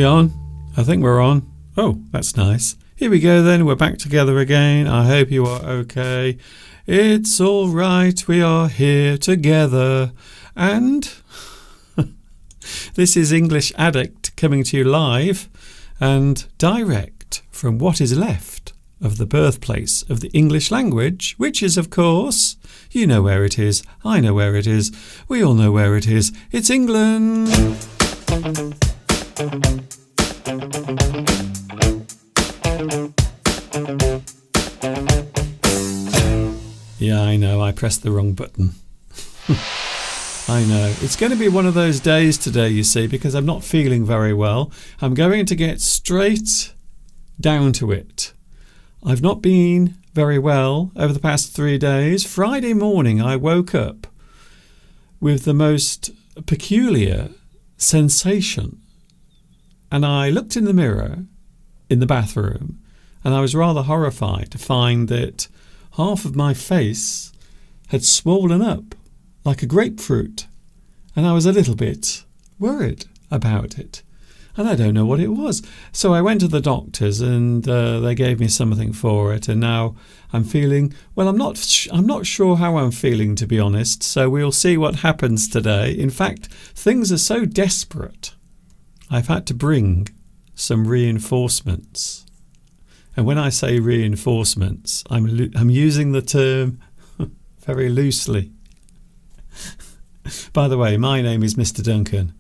we on? I think we're on. Oh, that's nice. Here we go then. We're back together again. I hope you are okay. It's all right. We are here together. And this is English Addict coming to you live and direct from what is left of the birthplace of the English language, which is, of course, you know where it is. I know where it is. We all know where it is. It's England. Yeah, I know, I pressed the wrong button. I know. It's going to be one of those days today, you see, because I'm not feeling very well. I'm going to get straight down to it. I've not been very well over the past 3 days. Friday morning I woke up with the most peculiar sensation. And I looked in the mirror in the bathroom and I was rather horrified to find that half of my face had swollen up like a grapefruit. And I was a little bit worried about it. And I don't know what it was. So I went to the doctors and they gave me something for it. And now I'm feeling, well, I'm not sure how I'm feeling, to be honest. So we'll see what happens today. In fact, things are so desperate. I've had to bring some reinforcements. And when I say reinforcements, I'm using the term very loosely. By the way, my name is Mr. Duncan.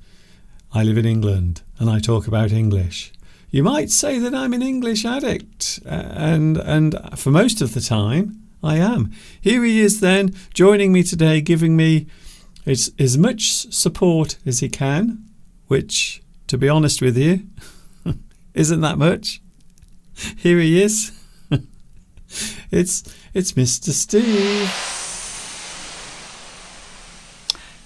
I live in England and I talk about English. You might say that I'm an English addict, and for most of the time I am. Here he is then, joining me today, giving me as much support as he can, which, to be honest with you, isn't that much. Here he is. It's Mr. Steve.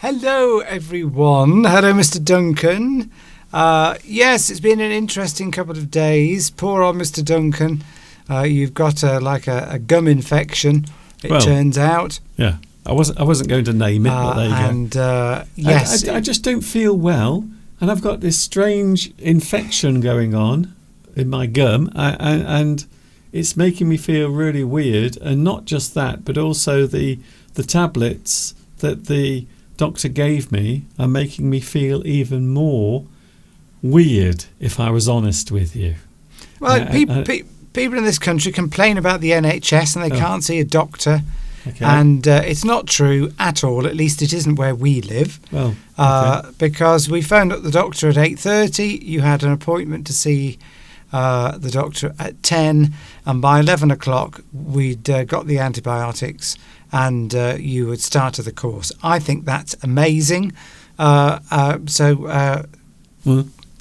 Hello everyone. Hello Mr. Duncan. Yes, it's been an interesting couple of days. Poor old Mr. Duncan. You've got a gum infection, it turns out. Yeah. I wasn't going to name it, but there you go. Yes. I just don't feel well, and I've got this strange infection going on in my gum, and it's making me feel really weird. And not just that, but also the tablets that the doctor gave me are making me feel even more weird, if I was honest with you. Well, people in this country complain about the NHS and they can't see a doctor. Okay. And it's not true at all. At least it isn't where we live. Well, okay. Because we phoned up the doctor at 8:30. You had an appointment to see the doctor at 10, and by 11 o'clock we'd got the antibiotics and you had started the course. I think that's amazing.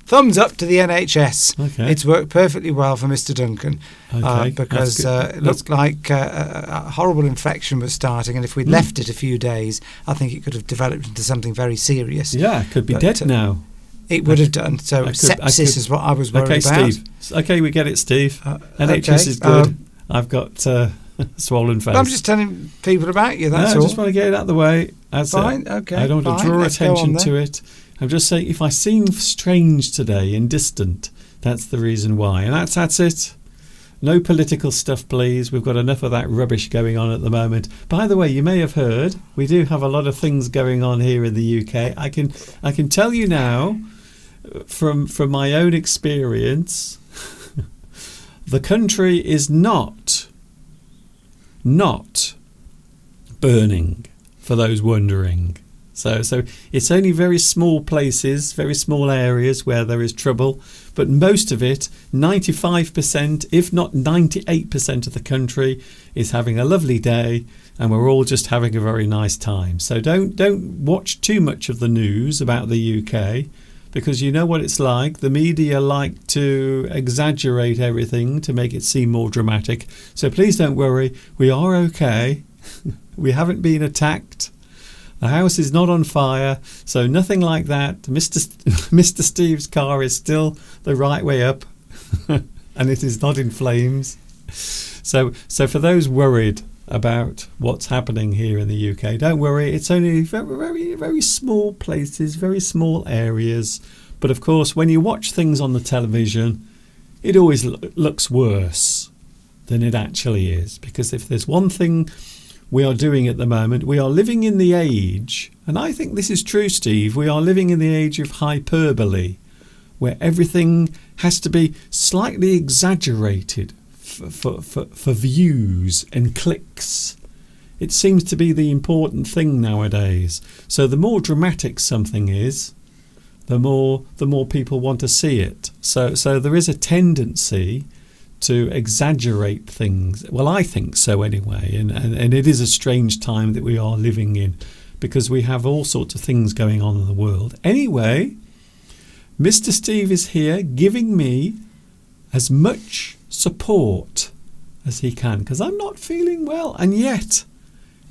Thumbs up to the NHS. Okay. It's worked perfectly well for Mr. Duncan, because it looked like a horrible infection was starting, and if we'd left it a few days, I think it could have developed into something very serious. Yeah, it could be dead now. It would have done. So sepsis is what I was worried about. Steve. Okay, we get it, Steve. NHS is good. I've got swollen face. I'm just telling people about you, that's all. I just want to get it out of the way. That's fine, it. okay. I don't want to draw attention to it. I'm just saying, if I seem strange today and distant, that's the reason why. And that's it. No political stuff, please. We've got enough of that rubbish going on at the moment. By the way, you may have heard, we do have a lot of things going on here in the UK. I can tell you now, from my own experience, the country is not burning, for those wondering. So it's only very small places, very small areas where there is trouble, but most of it, 95%, if not 98% of the country is having a lovely day, and we're all just having a very nice time. So don't watch too much of the news about the UK, because you know what it's like. The media like to exaggerate everything to make it seem more dramatic. So please don't worry, we are okay. We haven't been attacked. The house is not on fire, so nothing like that. Mr. Steve's car is still the right way up, and it is not in flames. So for those worried about what's happening here in the UK, don't worry. It's only very, very, very small places, very small areas, But of course, when you watch things on the television, it always looks worse than it actually is. Because if there's one thing we are doing at the moment, we are living in the age, and I think this is true, Steve, we are living in the age of hyperbole, where everything has to be slightly exaggerated for views and clicks. It seems to be the important thing nowadays. So the more dramatic something is, the more people want to see it. So there is a tendency to exaggerate things. Well, I think so anyway. And it is a strange time that we are living in, because we have all sorts of things going on in the world. Anyway, Mr. Steve is here giving me as much support as he can, because I'm not feeling well. And yet,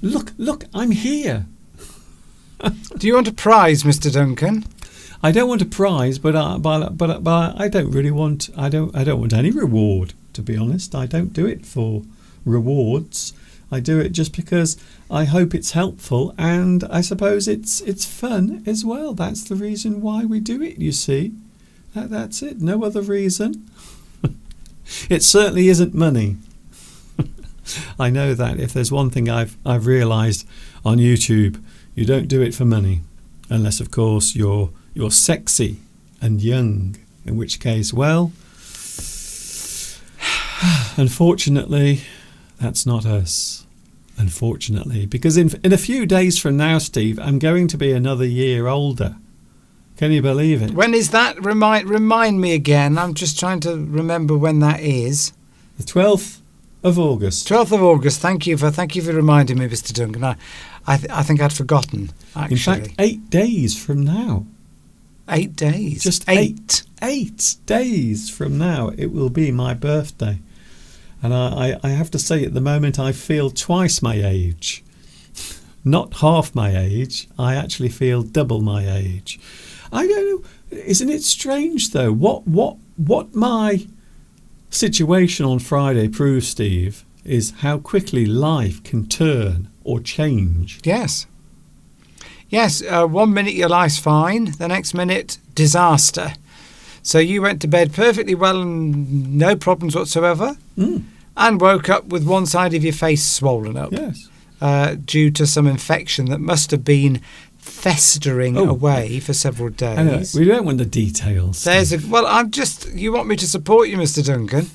look, I'm here. Do you want a prize, Mr. Duncan? I don't want a prize, but I don't really want. I don't want any reward, to be honest. I don't do it for rewards. I do it just because I hope it's helpful, and I suppose it's fun as well. That's the reason why we do it. You see, that's it. No other reason. It certainly isn't money. I know that if there's one thing I've realised on YouTube, you don't do it for money, unless of course you're sexy and young, in which case, well, unfortunately, that's not us. Unfortunately, because in a few days from now, Steve, I'm going to be another year older. Can you believe it? When is that? Remind me again. I'm just trying to remember when that is. The 12th of August. 12th of August. Thank you for reminding me, Mr. Duncan. I think I'd forgotten, actually. In fact, 8 days from now. 8 days? Just 8 days from now, it will be my birthday. And I have to say, at the moment, I feel twice my age. Not half my age. I actually feel double my age. I don't know. Isn't it strange, though? What my situation on Friday proves, Steve, is how quickly life can turn or change. Yes. 1 minute your life's fine, the next minute disaster. So you went to bed perfectly well and no problems whatsoever, and woke up with one side of your face swollen up. Yes. Due to some infection that must have been festering away for several days. I know. We don't want the details. You want me to support you, Mr. Duncan.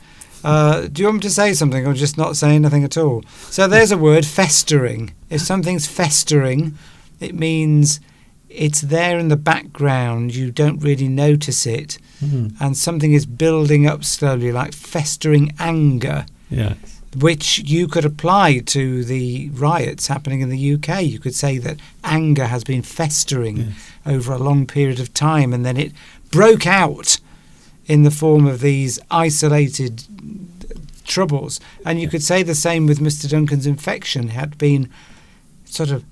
Do you want me to say something or just not say anything at all? So there's a word, festering. If something's festering, it means it's there in the background. You don't really notice it. Mm-hmm. And something is building up slowly, like festering anger. Yes. Which you could apply to the riots happening in the UK. You could say that anger has been festering over a long period of time, and then it broke out in the form of these isolated troubles. And you could say the same with Mr. Duncan's infection. It had been sort of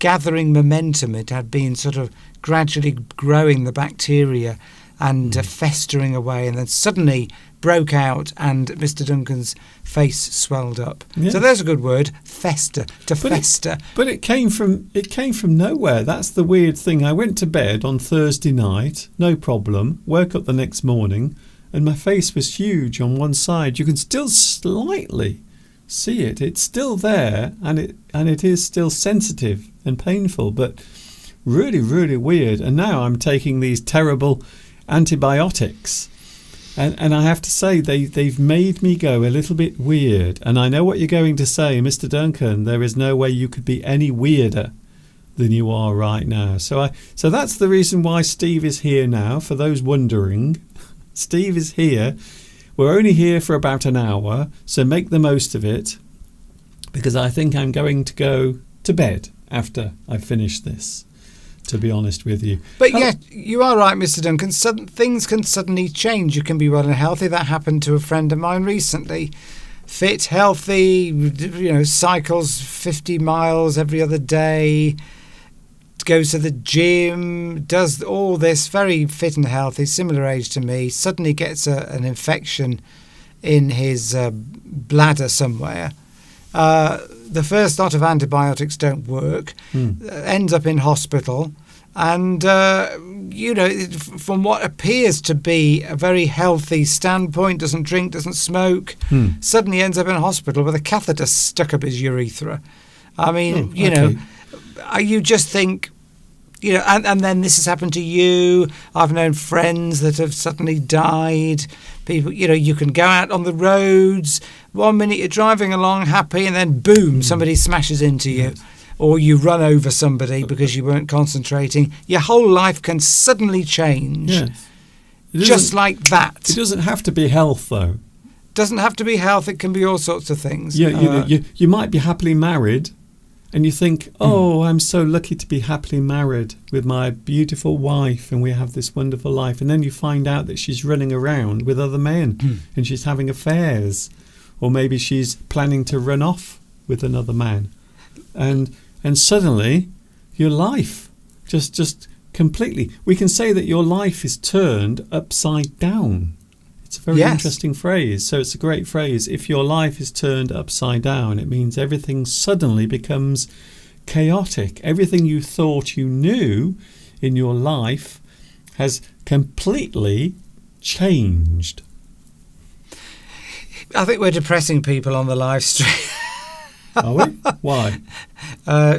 gathering momentum. It had been sort of gradually growing, the bacteria, and festering away, and then suddenly broke out, and Mr. Duncan's face swelled up. Yes. So there's a good word, fester, fester. But it came from nowhere. That's the weird thing. I went to bed on Thursday night, no problem. Woke up the next morning, and my face was huge on one side. You can still slightly see it. It's still there, and it is still sensitive and painful, but really, really weird. And now I'm taking these terrible antibiotics, and I have to say they've made me go a little bit weird. And I know what you're going to say, Mr. Duncan. There is no way you could be any weirder than you are right now. So that's the reason why Steve is here now. For those wondering, Steve is here. We're only here for about an hour, so make the most of it, because I think I'm going to go to bed after I finish this, to be honest with you. But you are right, Mr. Duncan. Things can suddenly change. You can be well and healthy. That happened to a friend of mine recently. Fit, healthy, cycles 50 miles every other day, goes to the gym, does all this, very fit and healthy, similar age to me, suddenly gets an infection in his bladder somewhere. The first lot of antibiotics don't work, ends up in hospital, And, from what appears to be a very healthy standpoint, doesn't drink, doesn't smoke, suddenly ends up in a hospital with a catheter stuck up his urethra. I mean, you just think, and then this has happened to you. I've known friends that have suddenly died. People, you can go out on the roads. 1 minute you're driving along happy, and then boom, somebody smashes into you. Yes. Or you run over somebody because you weren't concentrating. Your whole life can suddenly change. Yes. Just like that. It doesn't have to be health, though. Doesn't have to be health. It can be all sorts of things. Yeah, you might be happily married, and you think, oh, I'm so lucky to be happily married with my beautiful wife, and we have this wonderful life. And then you find out that she's running around with other men, and she's having affairs, or maybe she's planning to run off with another man, and suddenly your life just completely. We can say that your life is turned upside down. It's a very interesting phrase. So it's a great phrase. If your life is turned upside down, it means everything suddenly becomes chaotic. Everything you thought you knew in your life has completely changed. I think we're depressing people on the live stream. Are we? Why?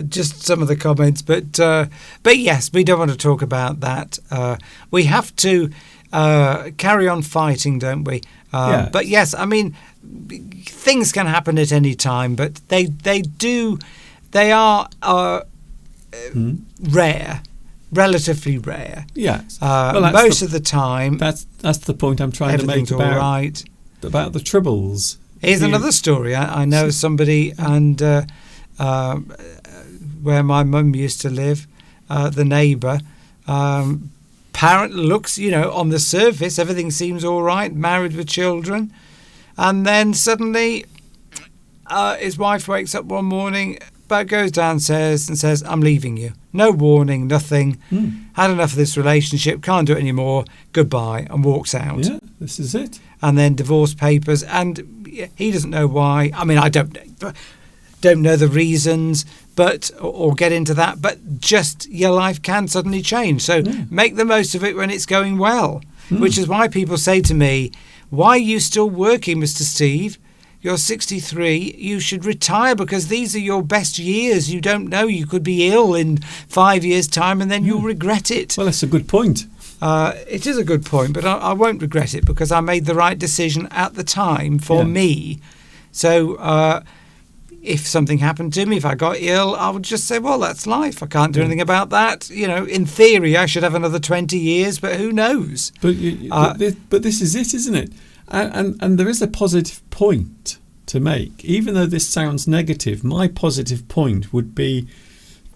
Just some of the comments, but yes, we don't want to talk about that. We have to carry on fighting, don't we? Yes. But yes, I mean, things can happen at any time, but they are rare, relatively rare. Yes. Most of the time, that's the point I'm trying to make all right. About the troubles. Here's another story. I know somebody, and where my mum used to live, the neighbour, parent looks, on the surface, everything seems all right, married with children, and then suddenly his wife wakes up one morning, but goes downstairs and says, I'm leaving you. No warning, nothing. Had enough of this relationship, can't do it anymore, goodbye, and walks out. Yeah, this is it. And then divorce papers, and he doesn't know why. I mean, I don't know the reasons, but or get into that. But just your life can suddenly change. So make the most of it when it's going well. Which is why people say to me, "Why are you still working, Mr. Steve? You're 63. You should retire because these are your best years. You don't know. You could be ill in 5 years' time, and then you'll regret it." Well, that's a good point. It is a good point, but I won't regret it because I made the right decision at the time for me. So if something happened to me, if I got ill, I would just say, well, that's life. I can't do anything about that. In theory, I should have another 20 years, but who knows? But this is it, isn't it? And there is a positive point to make. Even though this sounds negative, my positive point would be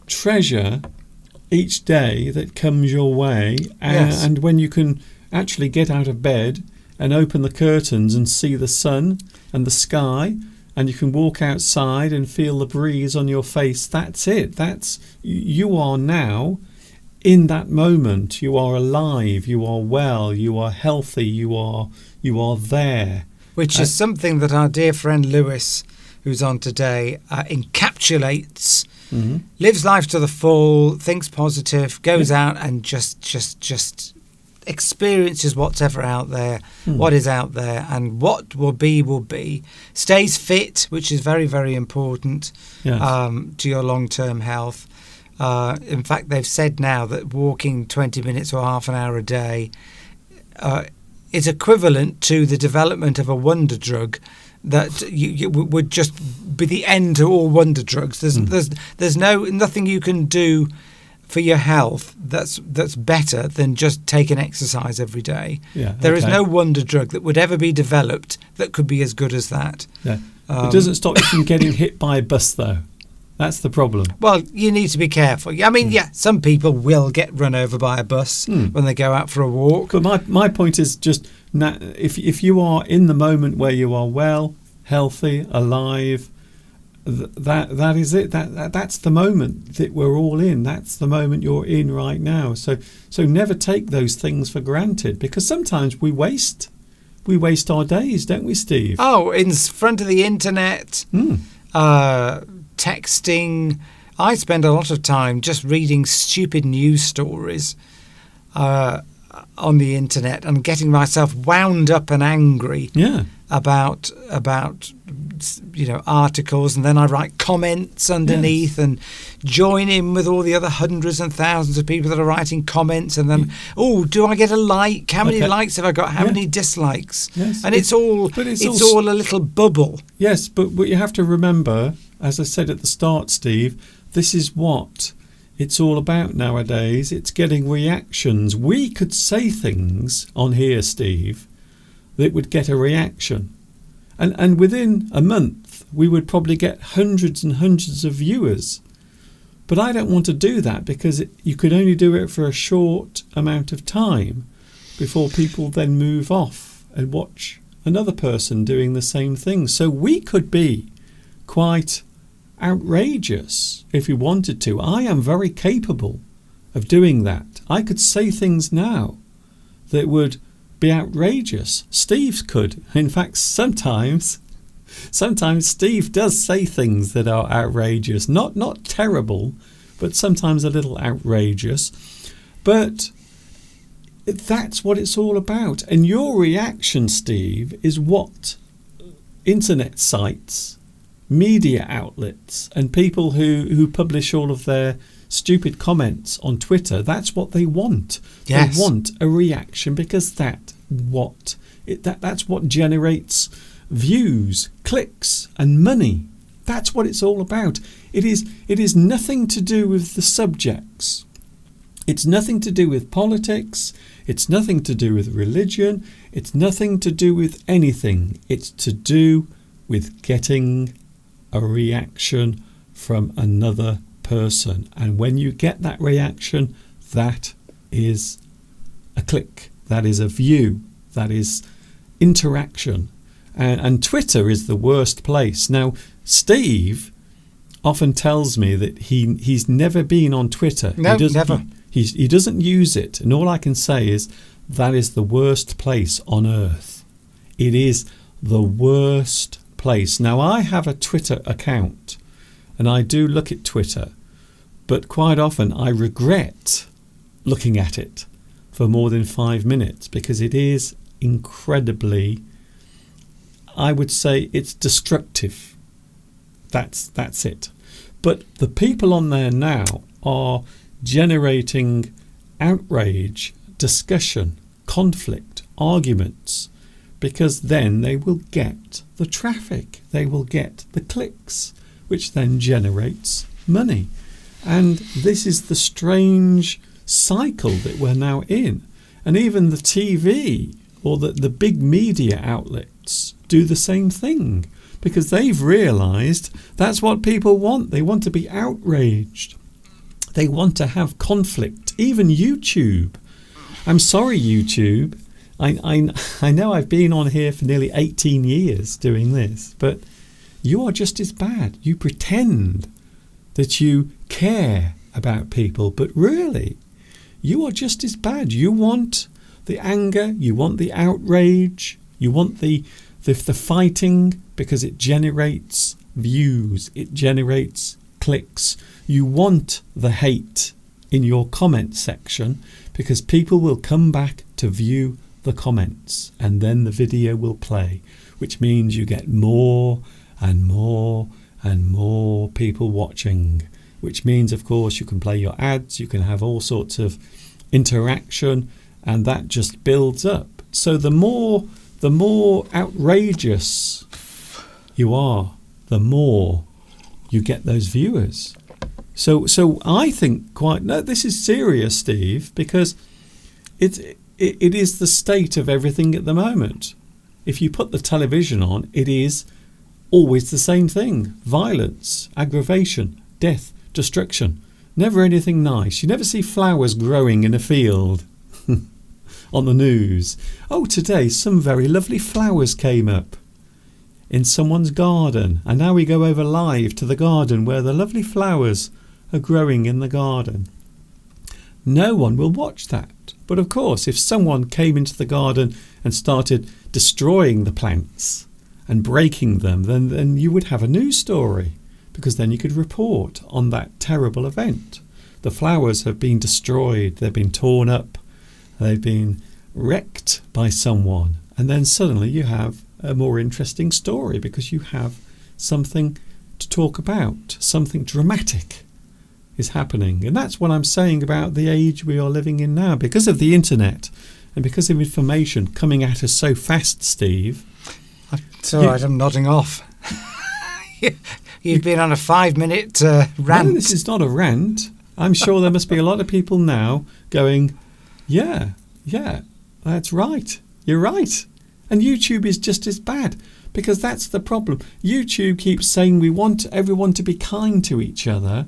treasure each day that comes your way, and when you can actually get out of bed and open the curtains and see the sun and the sky, and you can walk outside and feel the breeze on your face, that's it. You are now in that moment. You are alive, you are well, you are healthy, you are there. Which is something that our dear friend Lewis, who's on today, encapsulates. Lives life to the full, thinks positive, goes out and just experiences what's ever out there, what is out there, and what will be. Stays fit, which is very, very important to your long-term health. In fact, they've said now that walking 20 minutes or half an hour a day is equivalent to the development of a wonder drug that you would just be the end to all wonder drugs. There's nothing you can do for your health that's better than just taking exercise every day. There is no wonder drug that would ever be developed that could be as good as that. It doesn't stop you from getting hit by a bus, though. That's the problem. Well, you need to be careful. I mean, some people will get run over by a bus when they go out for a walk. But my point is just, if you are in the moment where you are well, healthy, alive, that is it. That's the moment that we're all in. That's the moment you're in right now. So never take those things for granted, because sometimes we waste our days, don't we, Steve? Oh, in front of the internet. Texting. I spend a lot of time just reading stupid news stories on the internet and getting myself wound up and angry Yeah. about articles, and then I write comments underneath and join in with all the other hundreds and thousands of people that are writing comments, and then do I get a like? How many likes have I got? How many dislikes? Yes. And it's all a little bubble. Yes, but you have to remember, as I said at the start, Steve, this is what it's all about nowadays. It's getting reactions. We could say things on here, Steve, that would get a reaction. And within a month, we would probably get hundreds and hundreds of viewers. But I don't want to do that, because you could only do it for a short amount of time before people then move off and watch another person doing the same thing. So we could be quite outrageous if we wanted to. I am very capable of doing that. I could say things now that would be outrageous. Steve could. In fact, sometimes Steve does say things that are outrageous. Not terrible, but sometimes a little outrageous. But that's what it's all about. And your reaction, Steve, is what internet sites, media outlets, and people who publish all of their stupid comments on Twitter, that's what they want. Yes. They want a reaction, because that's what generates views, clicks, and money. That's what it's all about. It is nothing to do with the subjects. It's nothing to do with politics. It's nothing to do with religion. It's nothing to do with anything. It's to do with getting a reaction from another person. And when you get that reaction, that is a click. That is a view. That is interaction. And Twitter is the worst place. Now, Steve often tells me that he's never been on Twitter. No, never. He doesn't use it. And all I can say is that is the worst place on earth. It is the worst place. Now, I have a Twitter account, and I do look at Twitter, but quite often I regret looking at it for more than 5 minutes, because it is incredibly, I would say it's destructive. That's it. But the people on there now are generating outrage, discussion, conflict, arguments, because then they will get the traffic, they will get the clicks, which then generates money. And this is the strange cycle that we're now in. And even the TV or the big media outlets do the same thing, because they've realised that's what people want. They want to be outraged. They want to have conflict. Even YouTube. I'm sorry, YouTube. I know I've been on here for nearly 18 years doing this, but you are just as bad. You pretend that you care about people, but really, you are just as bad. You want the anger, you want the outrage, you want the fighting, because it generates views, it generates clicks. You want the hate in your comment section, because people will come back to view the comments, and then the video will play, which means you get more and more and more people watching, which means, of course, you can play your ads, you can have all sorts of interaction, and that just builds up. So the more outrageous you are, the more you get those viewers. So I think this is serious, Steve, because it is the state of everything at the moment. If you put the television on, it is always the same thing: violence, aggravation, death, destruction. Never anything nice. You never see flowers growing in a field on the news. Oh, today some very lovely flowers came up in someone's garden, and now we go over live to the garden where the lovely flowers are growing in the garden. No one will watch that. But of course, if someone came into the garden and started destroying the plants and breaking them, then you would have a news story. because then you could report on that terrible event. The flowers have been destroyed, they've been torn up, they've been wrecked by someone, and then suddenly you have a more interesting story because you have something to talk about, something dramatic is happening. And that's what I'm saying about the age we are living in now. Because of the internet and because of information coming at us so fast, Steve. It's all right, I'm nodding off. You've been on a 5-minute rant. No, this is not a rant. I'm sure there must be a lot of people now going, yeah, that's right. You're right. And YouTube is just as bad, because that's the problem. YouTube keeps saying we want everyone to be kind to each other,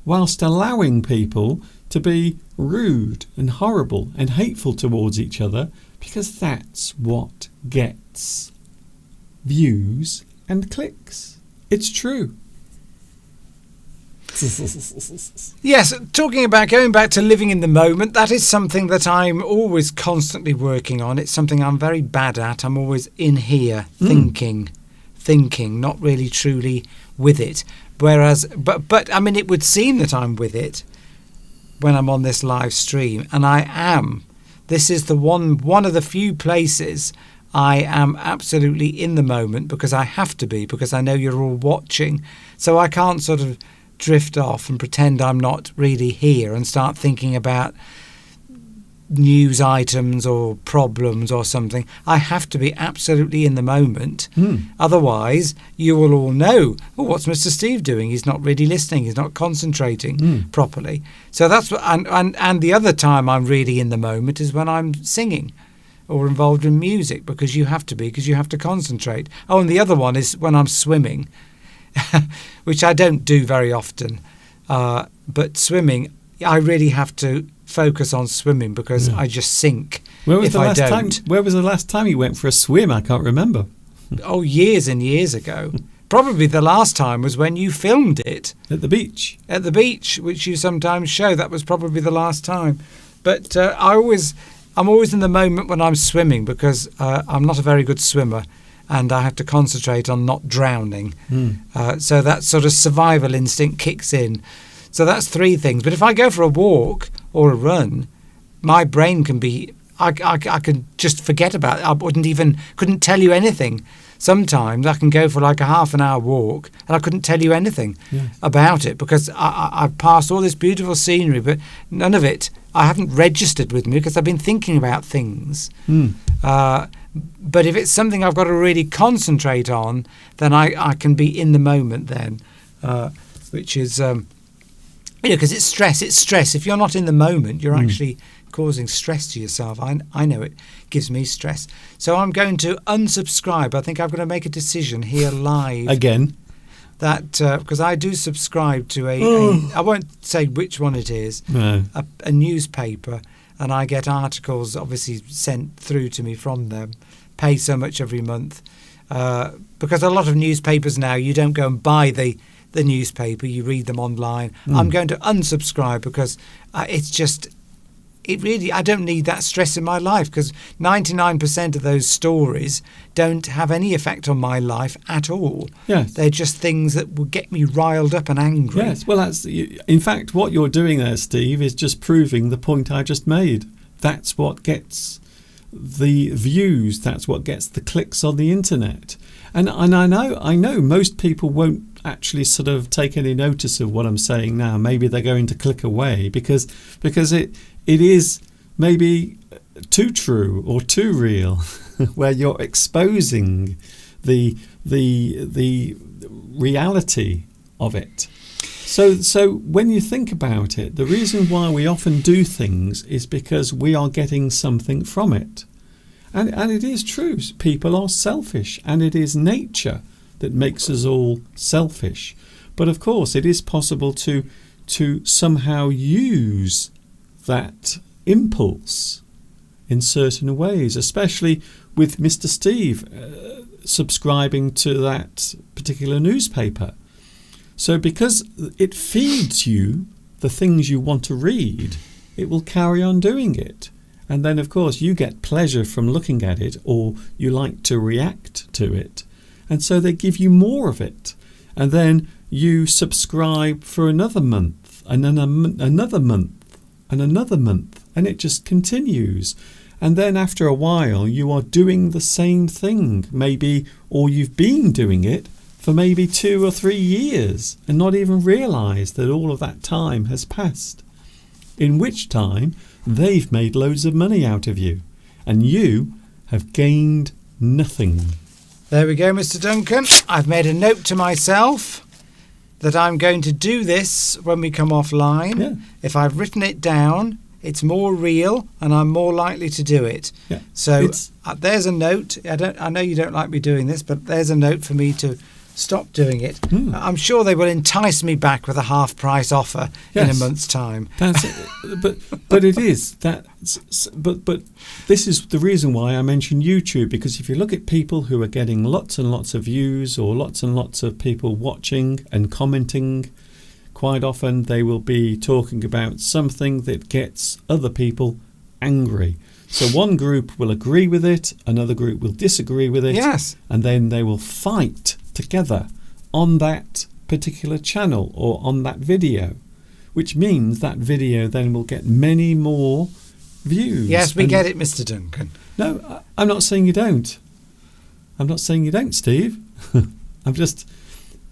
whilst allowing people to be rude and horrible and hateful towards each other, because that's what gets views and clicks. It's true. Yes, talking about going back to living in the moment, that is something that I'm always constantly working on. It's something I'm very bad at. I'm always in here thinking, not really truly with it. Whereas, but I mean, it would seem that I'm with it when I'm on this live stream, and I am. This is the one of the few places I am absolutely in the moment, because I have to be, because I know you're all watching. So I can't sort of drift off and pretend I'm not really here and start thinking about news items or problems or something. I have to be absolutely in the moment. Otherwise, you will all know, oh, what's Mr. Steve doing? He's not really listening. He's not concentrating properly. So that's what, and the other time I'm really in the moment is when I'm singing or involved in music, because you have to be, because you have to concentrate. Oh, and the other one is when I'm swimming, which I don't do very often. But swimming, I really have to focus on swimming, because I just sink. Where was if the I last don't. time? Where was the last time you went for a swim? I can't remember. Oh, years and years ago. Probably the last time was when you filmed it. At the beach. At the beach, which you sometimes show. That was probably the last time. But I'm always in the moment when I'm swimming, because I'm not a very good swimmer, and I have to concentrate on not drowning. So that sort of survival instinct kicks in. So that's 3 things. But if I go for a walk or a run, my brain can be, I can just forget about it. I couldn't tell you anything. Sometimes I can go for like a half an hour walk and I couldn't tell you anything about it, because I've passed all this beautiful scenery, but none of it I haven't registered with me, because I've been thinking about things. But if it's something I've got to really concentrate on, then I can be in the moment then, which is, because it's stress. It's stress. If you're not in the moment, you're actually causing stress to yourself. I know it gives me stress. So I'm going to unsubscribe. I think I'm going to make a decision here live. Again? That, because I do subscribe to I won't say which one it is, a newspaper, and I get articles obviously sent through to me from them, pay so much every month, because a lot of newspapers now, you don't go and buy the newspaper, you read them online. I'm going to unsubscribe, because it's just, I don't need that stress in my life, because 99% of those stories don't have any effect on my life at all. Yes. They're just things that will get me riled up and angry. Yes, well, in fact, what you're doing there, Steve, is just proving the point I just made. That's what gets the views, that's what gets the clicks on the internet. And I know most people won't actually sort of take any notice of what I'm saying now. Maybe they're going to click away because it is maybe too true or too real, where you're exposing the reality of it. So when you think about it, the reason why we often do things is because we are getting something from it. And it is true, people are selfish, and it is nature that makes us all selfish. But of course, it is possible to somehow use that impulse in certain ways, especially with Mr. Steve subscribing to that particular newspaper. So because it feeds you the things you want to read, it will carry on doing it. And then, of course, you get pleasure from looking at it, or you like to react to it. And so they give you more of it. And then you subscribe for another month, and then another month, and another month, and it just continues. And then after a while, you are doing the same thing, maybe, or you've been doing it for maybe 2 or 3 years and not even realise that all of that time has passed. In which time, they've made loads of money out of you, and you have gained nothing. There we go, Mr. Duncan. I've made a note to myself that I'm going to do this when we come offline. Yeah. If I've written it down, it's more real and I'm more likely to do it. Yeah. So there's a note. I know you don't like me doing this, but there's a note for me to stop doing it. I'm sure they will entice me back with a half price offer in a month's time. That's it. But it is that. But this is the reason why I mention YouTube, because if you look at people who are getting lots and lots of views or lots and lots of people watching and commenting, quite often they will be talking about something that gets other people angry. So one group will agree with it, another group will disagree with it, Yes. and then they will fight together on that particular channel or on that video, which means that video then will get many more views. Yes, we get it, Mr. Duncan. No, I'm not saying you don't. I'm not saying you don't, Steve. I'm just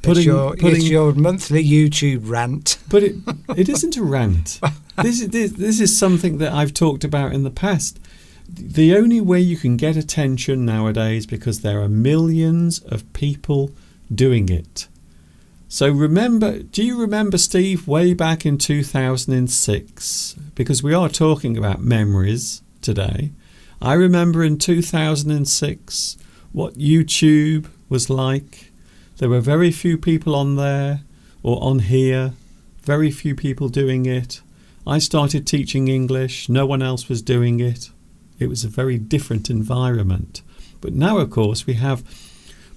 putting it's your monthly YouTube rant. But it isn't a rant. This is something that I've talked about in the past. The only way you can get attention nowadays, because there are millions of people doing it. So do you remember, Steve, way back in 2006? Because we are talking about memories today. I remember in 2006 what YouTube was like. There were very few people on there or on here, very few people doing it. I started teaching English. No one else was doing it. It was a very different environment. But now, of course, we have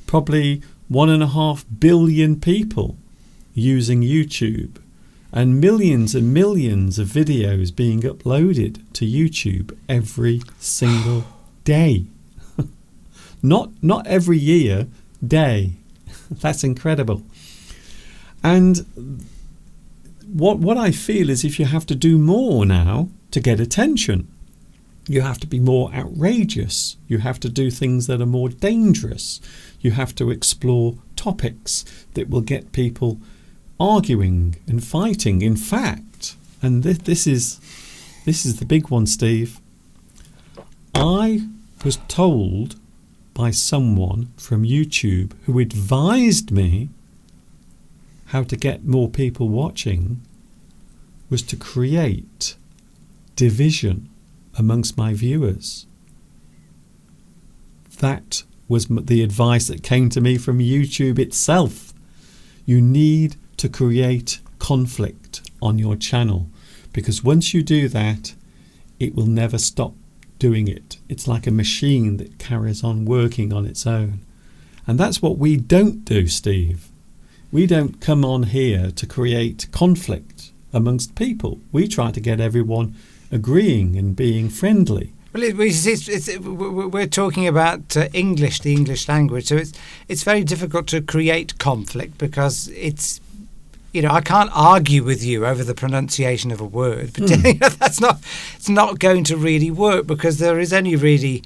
probably 1.5 billion people using YouTube and millions of videos being uploaded to YouTube every single day. Not every year, day. That's incredible. And what I feel is, if you have to do more now to get attention, you have to be more outrageous. You have to do things that are more dangerous. You have to explore topics that will get people arguing and fighting. In fact, and this is the big one, Steve, I was told by someone from YouTube who advised me how to get more people watching was to create division amongst my viewers. That was the advice that came to me from YouTube itself. You need to create conflict on your channel, because once you do that, it will never stop doing it. It's like a machine that carries on working on its own. And that's what we don't do, Steve. We don't come on here to create conflict amongst people. We try to get everyone agreeing and being friendly. Well, we're talking about English, the English language, so it's very difficult to create conflict, because it's, I can't argue with you over the pronunciation of a word, but it's not going to really work, because there is only really,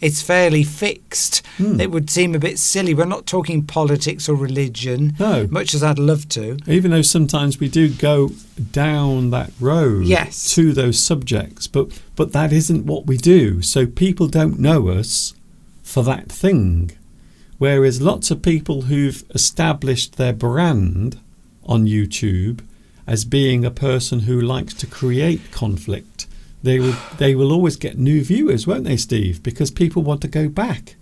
it's fairly fixed. It would seem a bit silly. We're not talking politics or religion, no, much as I'd love to. Even though sometimes we do go down that road, yes, to those subjects, but that isn't what we do. So people don't know us for that thing. Whereas lots of people who've established their brand on YouTube as being a person who likes to create conflict, they will always get new viewers, won't they, Steve? Because people want to go back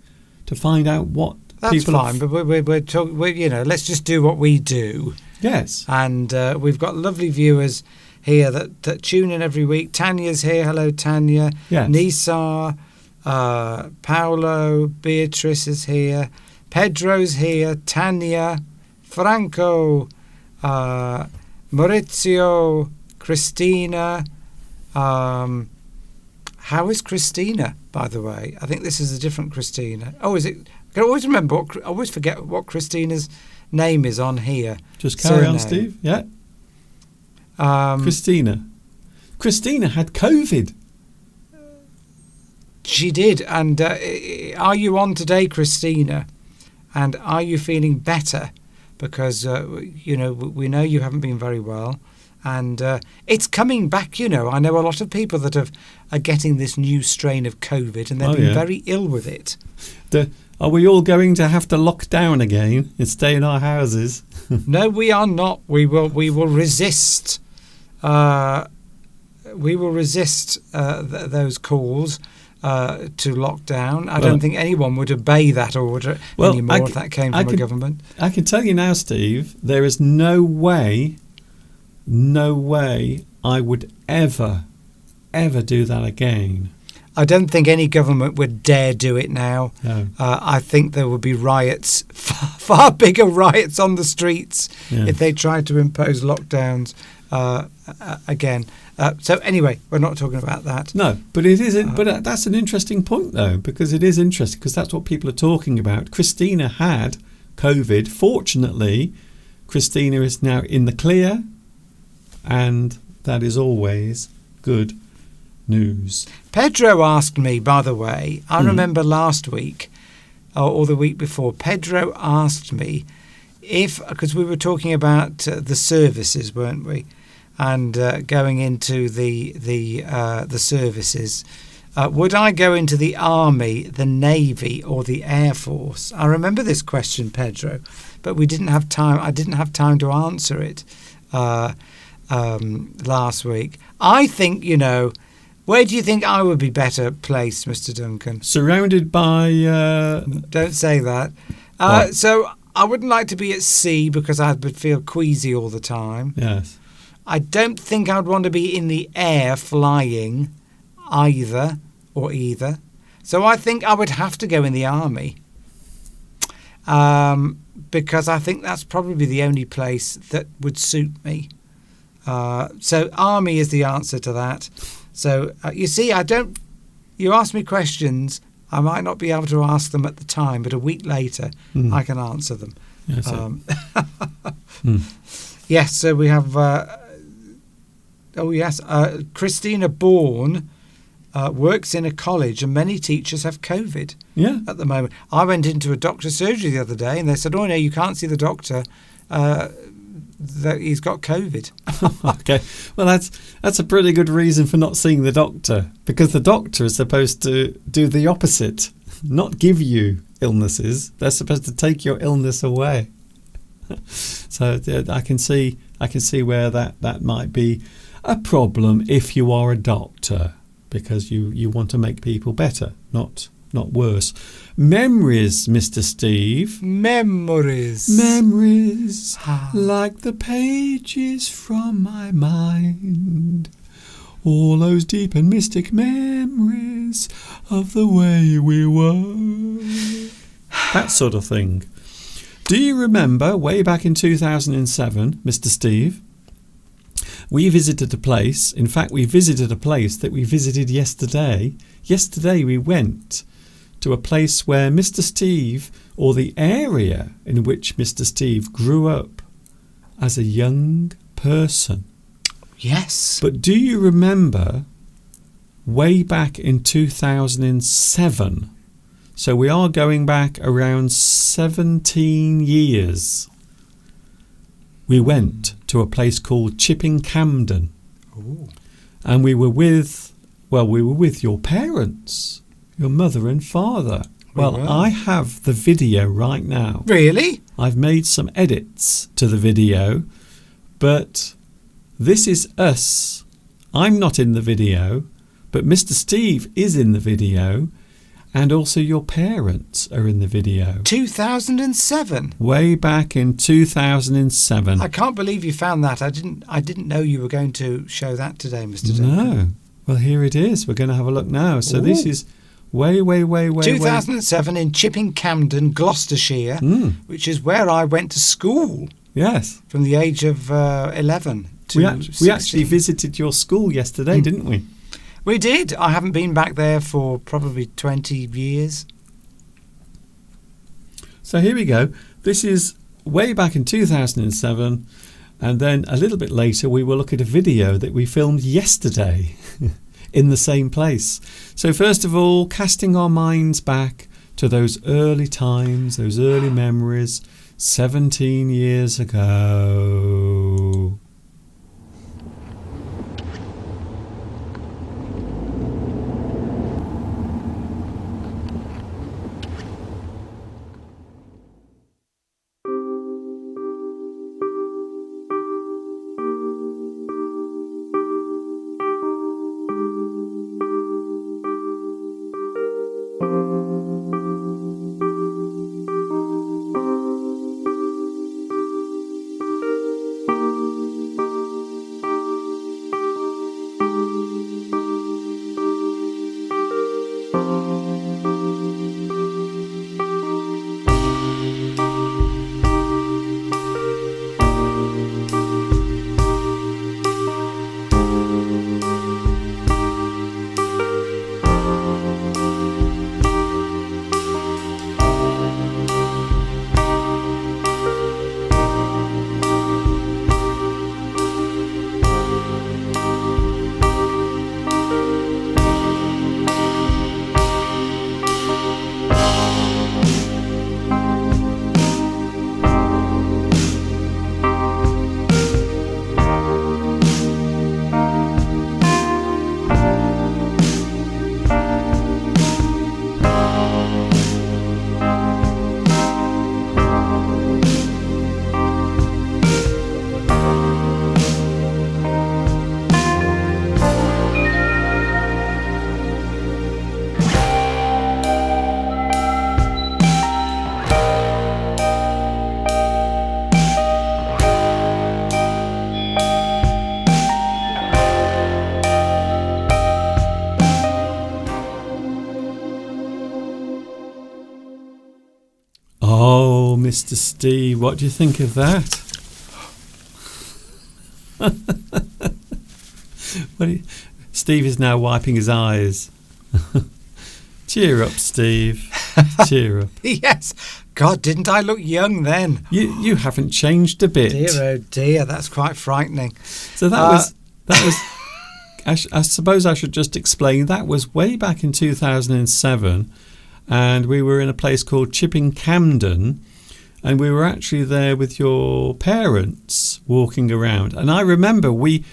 to find out what that's people. That's fine, but we're talking. Let's just do what we do. Yes, and we've got lovely viewers here that tune in every week. Tanya's here. Hello, Tanya. Yes. Nisa, Paolo, Beatrice is here. Pedro's here. Tanya, Franco, Maurizio, Christina. How is Christina, by the way? I think this is a different Christina. Oh, is it? I can always remember. I always forget what Christina's name is on here. Just carry on, Surname. Steve. Yeah. Christina. Christina had COVID. She did. And are you on today, Christina? And are you feeling better? Because, we know you haven't been very well. And it's coming back, I know a lot of people that are getting this new strain of COVID, and they've been very ill with it. Are we all going to have to lock down again and stay in our houses? No, we are not. We will resist. We will resist those calls to lock down. I don't think anyone would obey that order anymore if that came from a government. I can tell you now, Steve, there is no way I would ever do that again. I don't think any government would dare do it now. No. I think there would be riots, far bigger riots on the streets if they tried to impose lockdowns again. So anyway, we're not talking about that. No, but it isn't. But that's an interesting point, though, because it is interesting because that's what people are talking about. Christina had COVID. Fortunately, Christina is now in the clear, and that is always good news. Pedro asked me, by the way, I remember last week or the week before, Pedro asked me because we were talking about the services, weren't we? And going into the services, would I go into the Army, the Navy, or the Air Force? I remember this question, Pedro, but we didn't have time. I didn't have time to answer it last week. I think, where do you think I would be better placed, Mr. Duncan? Surrounded by... Don't say that. So I wouldn't like to be at sea because I would feel queasy all the time. Yes. I don't think I would want to be in the air flying either. So I think I would have to go in the Army because I think that's probably the only place that would suit me. So Army is the answer to that. So you see, you ask me questions, I might not be able to ask them at the time, but a week later I can answer them. Yes. Yes, so we have... Christina Bourne works in a college and many teachers have COVID at the moment. I went into a doctor's surgery the other day and they said, oh, no, you can't see the doctor. That he's got COVID. Okay. Well, that's a pretty good reason for not seeing the doctor, because the doctor is supposed to do the opposite, not give you illnesses. They're supposed to take your illness away. So I can see where that might be a problem if you are a doctor, because you want to make people better, not worse. Memories, Mr. Steve. Memories. Like the pages from my mind. All those deep and mystic memories of the way we were. That sort of thing. Do you remember way back in 2007, Mr. Steve? We visited a place. In fact, we visited a place that we visited yesterday. Yesterday we went to a place where Mr. Steve, or the area in which Mr. Steve grew up as a young person. Yes. But do you remember way back in 2007? So we are going back around 17 years. We went to a place called Chipping Campden. Ooh. And we were with your parents. Your mother and father. Well, I have the video right now. Really? I've made some edits to the video, but this is us. I'm not in the video, but Mr. Steve is in the video, and also your parents are in the video. 2007? Way back in 2007. I can't believe you found that. I didn't know you were going to show that today, Mr. Duncan. No. Well, here it is. We're going to have a look now. So this is... Way 2007 in Chipping Campden, Gloucestershire, which is where I went to school. Yes. From the age of 11 to 16. We actually visited your school yesterday, didn't we? We did. I haven't been back there for probably 20 years. So here we go. This is way back in 2007, and then a little bit later we will look at a video that we filmed yesterday in the same place. So first of all, casting our minds back to those early times, those early memories, 17 years ago. Oh, Mr. Steve, what do you think of that? Steve is now wiping his eyes. Cheer up, Steve. Cheer up. Yes. God, didn't I look young then? You haven't changed a bit. Dear, oh dear, that's quite frightening. So that was. I suppose I should just explain. That was way back in 2007, and we were in a place called Chipping Campden, and we were actually there with your parents walking around. And I remember we'd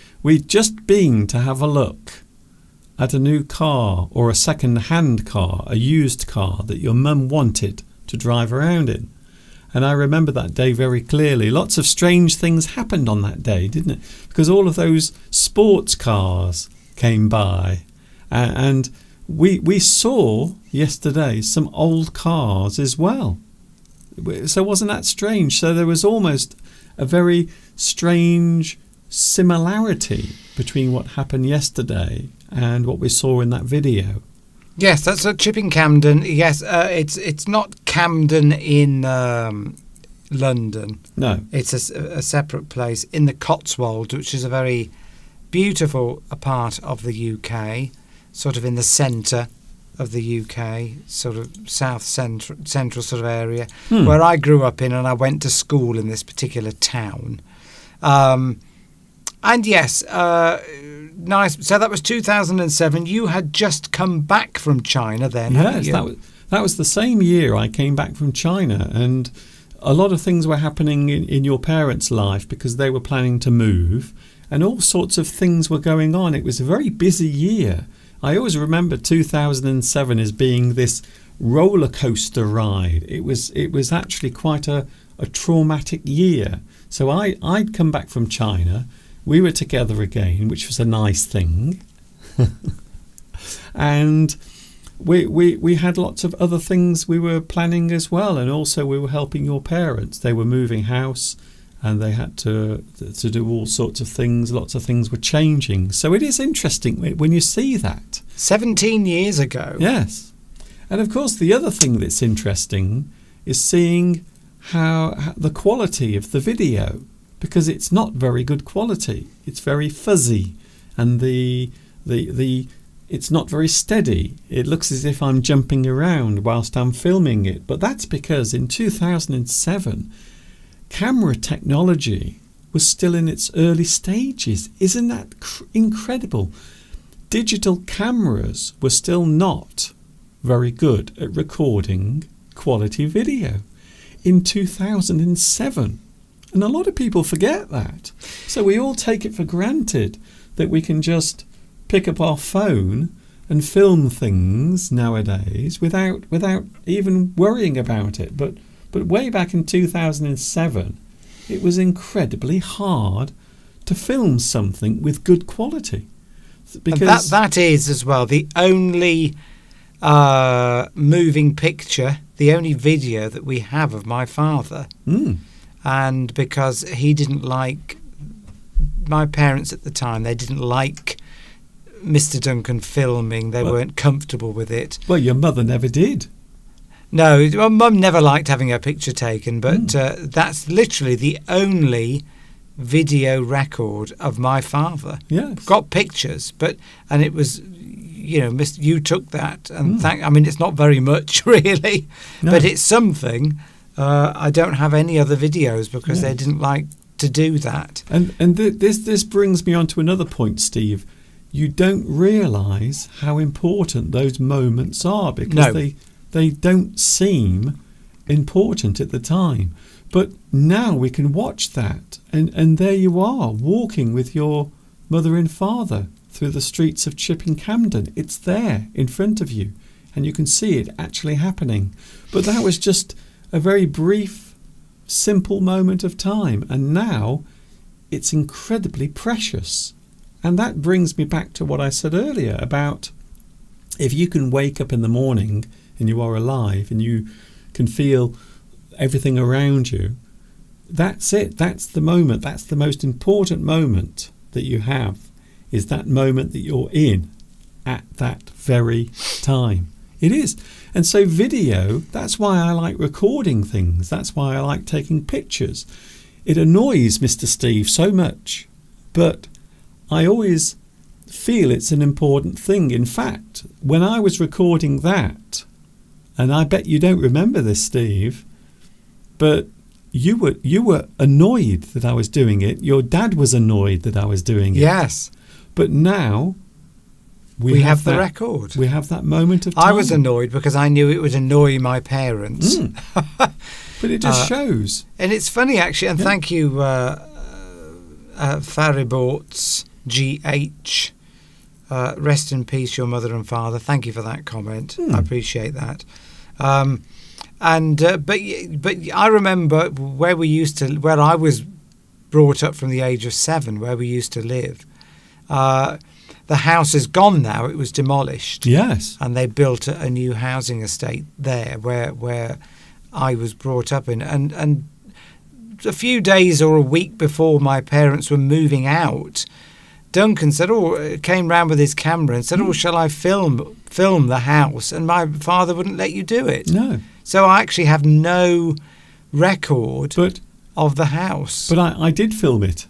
just been to have a look at a new car, or a second-hand car, a used car that your mum wanted to drive around in. And I remember that day very clearly. Lots of strange things happened on that day, didn't it? Because all of those sports cars came by. And we saw yesterday some old cars as well. So wasn't that strange? So there was almost a very strange similarity between what happened yesterday and what we saw in that video. Yes, that's at Chipping Campden. Yes, it's not Camden in London. No. It's a separate place in the Cotswolds, which is a very beautiful part of the UK, sort of in the centre of the UK, sort of south central sort of area, where I grew up in, and I went to school in this particular town. And yes, nice. So that was 2007. You had just come back from China then, hadn't you? Yes, that was the same year I came back from China, and a lot of things were happening in your parents' life because they were planning to move, and all sorts of things were going on. It was a very busy year. I always remember 2007 as being this roller coaster ride. It was actually quite a traumatic year. So I'd come back from China. We were together again, which was a nice thing. And we had lots of other things we were planning as well, and also we were helping your parents. They were moving house, and they had to do all sorts of things. Lots of things were changing. So it is interesting when you see that. 17 years ago. Yes. And of course, the other thing that's interesting is seeing how the quality of the video, because it's not very good quality. It's very fuzzy, and the it's not very steady. It looks as if I'm jumping around whilst I'm filming it. But that's because in 2007, camera technology was still in its early stages. Isn't that incredible? Digital cameras were still not very good at recording quality video in 2007. And a lot of people forget that. So we all take it for granted that we can just pick up our phone and film things nowadays without even worrying about it. But way back in 2007, it was incredibly hard to film something with good quality. Because that is as well the only moving picture, the only video that we have of my father. And because he didn't like, my parents at the time, they didn't like Mr. Duncan filming. They weren't comfortable with it. Well, your mother never did. No, well, Mum never liked having her picture taken, but that's literally the only video record of my father. Yes. Got pictures, and it was, you took that, and it's not very much really, but it's something. I don't have any other videos because they didn't like to do that. And this brings me on to another point, Steve. You don't realise how important those moments are because they don't seem important at the time. But now we can watch that, and there you are, walking with your mother and father through the streets of Chipping Campden. It's there in front of you, and you can see it actually happening. But that was just a very brief, simple moment of time, and now it's incredibly precious. And that brings me back to what I said earlier about if you can wake up in the morning and you are alive and you can feel everything around you, that's it. That's the moment. That's the most important moment that you have, is that moment that you're in at that very time. It is. And so video, that's why I like recording things. That's why I like taking pictures. It annoys Mr. Steve so much, but I always feel it's an important thing. In fact, when I was recording that, and I bet you don't remember this, Steve, but you were annoyed that I was doing it. Your dad was annoyed that I was doing it. Yes. But now we have the record. We have that moment of time. I was annoyed because I knew it would annoy my parents. But it just shows. And it's funny, actually, and thank you, Fariborts GH. Rest in peace, your mother and father. Thank you for that comment. I appreciate that. But I remember where I was brought up from the age of 7, where we used to live. The house is gone now. It was demolished. Yes. And they built a new housing estate there where I was brought up in. And a few days or a week before my parents were moving out, Duncan said, came round with his camera and said, shall I film the house? And my father wouldn't let you do it. No. So I actually have no record of the house. But I did film it.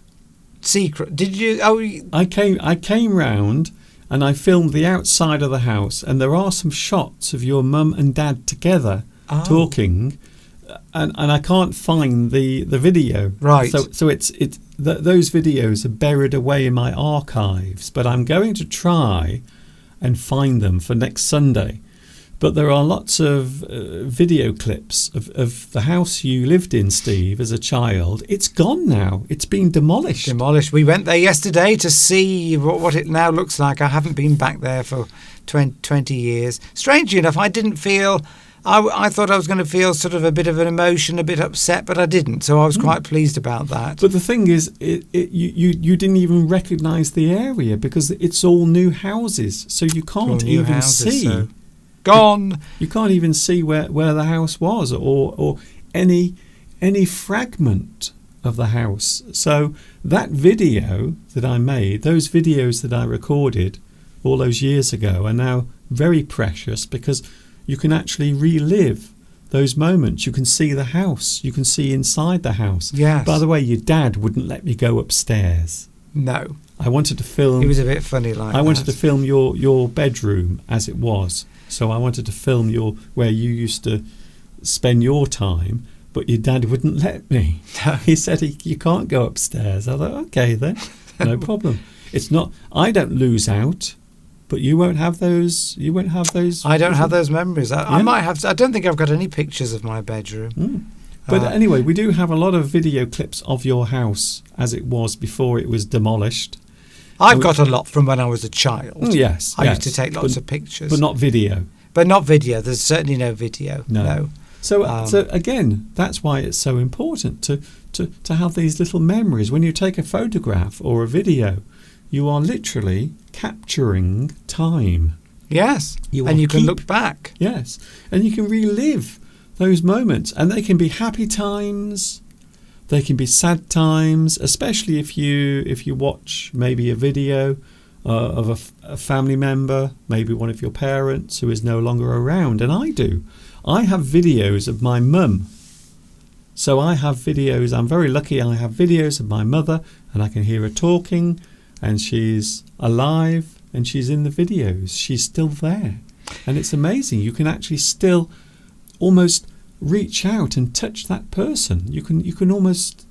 Secret. Did you? Oh, I came round and I filmed the outside of the house, and there are some shots of your mum and dad together talking, and I can't find the video. Right. So those videos are buried away in my archives, but I'm going to try and find them for next Sunday. But there are lots of video clips of the house you lived in, Steve, as a child. It's gone now. It's been demolished. We went there yesterday to see what it now looks like. I haven't been back there for 20 years. Strangely enough, I didn't feel... I thought I was going to feel sort of a bit of an emotion, a bit upset, but I didn't. So I was quite pleased about that. But the thing is, you didn't even recognise the area because it's all new houses. So you can't even see... So. Gone. You can't even see where the house was or any fragment of the house. So that video that I made, those videos that I recorded all those years ago are now very precious because you can actually relive those moments. You can see the house. You can see inside the house. Yes. By the way, your dad wouldn't let me go upstairs. No. I wanted to film... He was a bit funny like that. I wanted to film your bedroom as it was. So I wanted to film where you used to spend your time, but your dad wouldn't let me. He said, you can't go upstairs. I thought, okay then, no problem. It's not, I don't lose out, but you won't have those. You won't have those. I don't have those memories. I might have. I don't think I've got any pictures of my bedroom. Mm. But anyway, we do have a lot of video clips of your house as it was before it was demolished. I've got a lot from when I was a child. Yes, I used to take lots of pictures, but not video. But not video. There's certainly no video. No. So again, that's why it's so important to have these little memories. When you take a photograph or a video, you are literally capturing time. Yes, and you can look back. Yes, and you can relive those moments, and they can be happy times, they can be sad times, especially if you watch maybe a video of a family member, maybe one of your parents who is no longer around. And I have videos of my mum. So I have videos, I'm very lucky, I have videos of my mother, and I can hear her talking, and she's alive, and she's in the videos. She's still there. And it's amazing. You can actually still almost reach out and touch that person. You can almost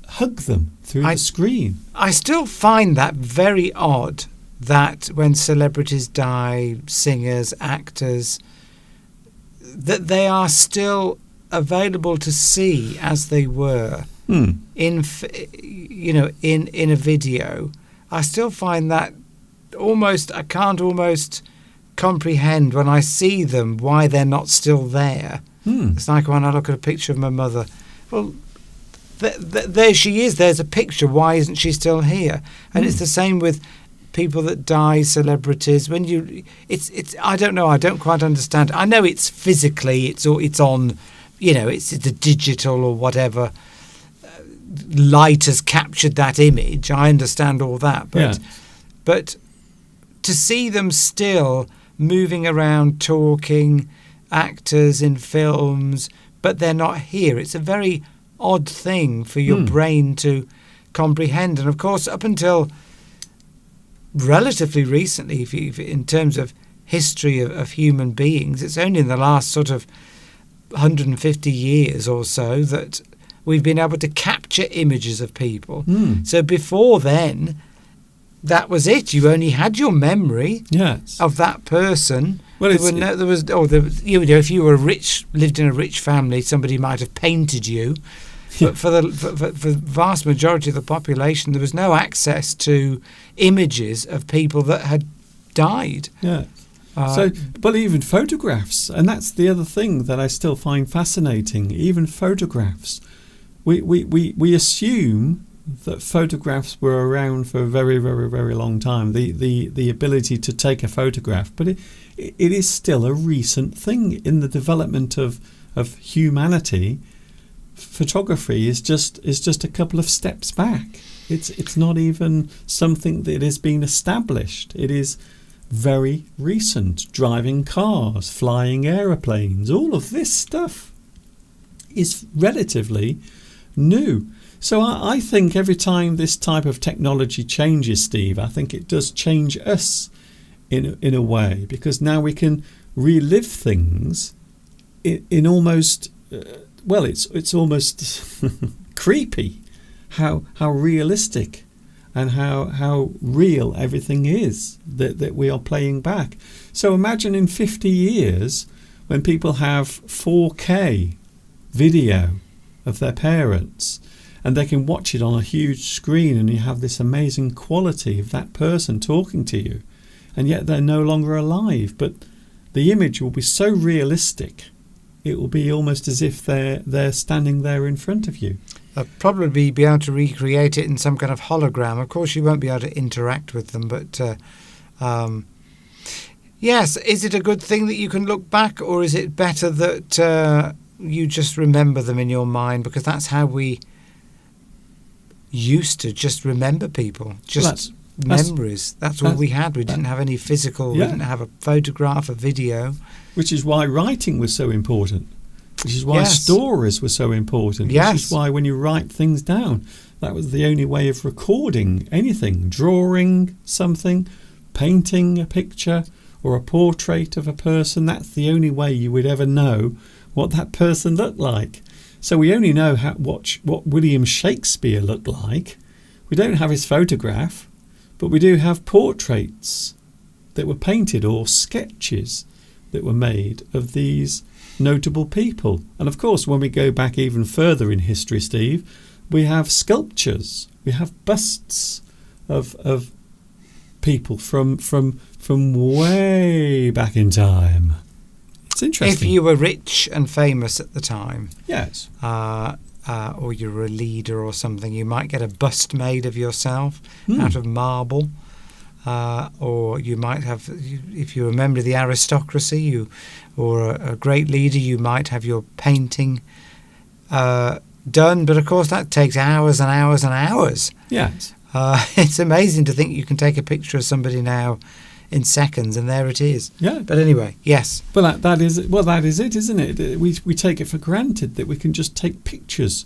hug them through the screen. I still find that very odd, that when celebrities die, singers, actors, that they are still available to see as they were in a video. I still find that I can't almost comprehend when I see them why they're not still there. It's like when I look at a picture of my mother. Well, there she is. There's a picture. Why isn't she still here? And it's the same with people that die, celebrities. When it's I don't know. I don't quite understand. I know it's physically. It's on. It's the digital or whatever. Light has captured that image. I understand all that, but to see them still moving around, talking, actors in films, but they're not here. It's a very odd thing for your brain to comprehend. And of course, up until relatively recently, if in terms of history of human beings, it's only in the last sort of 150 years or so that we've been able to capture images of people. So before then, that was it. You only had your memory of that person. Well, if you were lived in a rich family, somebody might have painted you. But for the vast majority of the population, there was no access to images of people that had died. Yeah. But even photographs, and that's the other thing that I still find fascinating. Even photographs. We assume that photographs were around for a very, very, very long time. The ability to take a photograph, but it is still a recent thing in the development of humanity. Photography is just a couple of steps back. It's not even something that has been established. It is very recent. Driving cars, flying aeroplanes, all of this stuff is relatively new. So I think every time this type of technology changes, Steve, I think it does change us in a way, because now we can relive things in almost it's almost creepy how realistic and how real everything is that we are playing back. So imagine in 50 years when people have 4K video of their parents, and they can watch it on a huge screen, and you have this amazing quality of that person talking to you, and yet they're no longer alive, but the image will be so realistic, it will be almost as if they're standing there in front of you. I'll probably be able to recreate it in some kind of hologram. Of course, you won't be able to interact with them, but yes, is it a good thing that you can look back, or is it better that you just remember them in your mind? Because that's how we used to just remember people, just memories. That's all we had. We didn't have any physical, we didn't have a photograph, a video. Which is why writing was so important. Which is why stories were so important. Which is why when you write things down, that was the only way of recording anything. Drawing something, painting a picture or a portrait of a person. That's the only way you would ever know what that person looked like. So we only know what William Shakespeare looked like. We don't have his photograph, but we do have portraits that were painted or sketches that were made of these notable people. And of course, when we go back even further in history, Steve, we have sculptures, we have busts of people from way back in time. It's interesting. If you were rich and famous at the time, yes, or you're a leader or something, you might get a bust made of yourself out of marble. Or you might have, if you're a member of the aristocracy, or a great leader, you might have your painting done. But of course, that takes hours and hours and hours. Yes. It's amazing to think you can take a picture of somebody now in seconds, and there it is. Yeah. But anyway, yes. But that is it, isn't it? We take it for granted that we can just take pictures,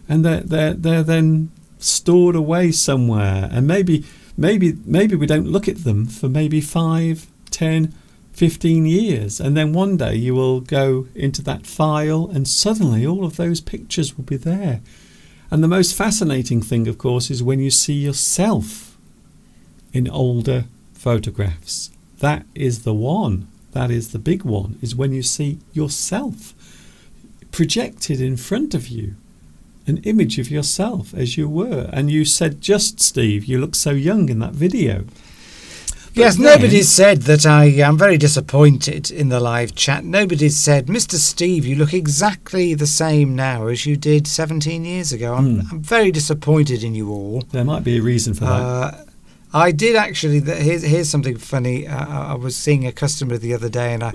and they're then stored away somewhere, and maybe we don't look at them for maybe 5, 10, 15 years, and then one day you will go into that file and suddenly all of those pictures will be there. And the most fascinating thing, of course, is when you see yourself in older photographs. That is the one. That is the big one, is when you see yourself projected in front of you. An image of yourself as you were. And you said just, Steve, you look so young in that video. Yes, nobody's said that I am very disappointed in the live chat. Nobody's said, Mr. Steve, you look exactly the same now as you did 17 years ago. I'm very disappointed in you all. There might be a reason for that. I did actually. Here's something funny. I was seeing a customer the other day, and I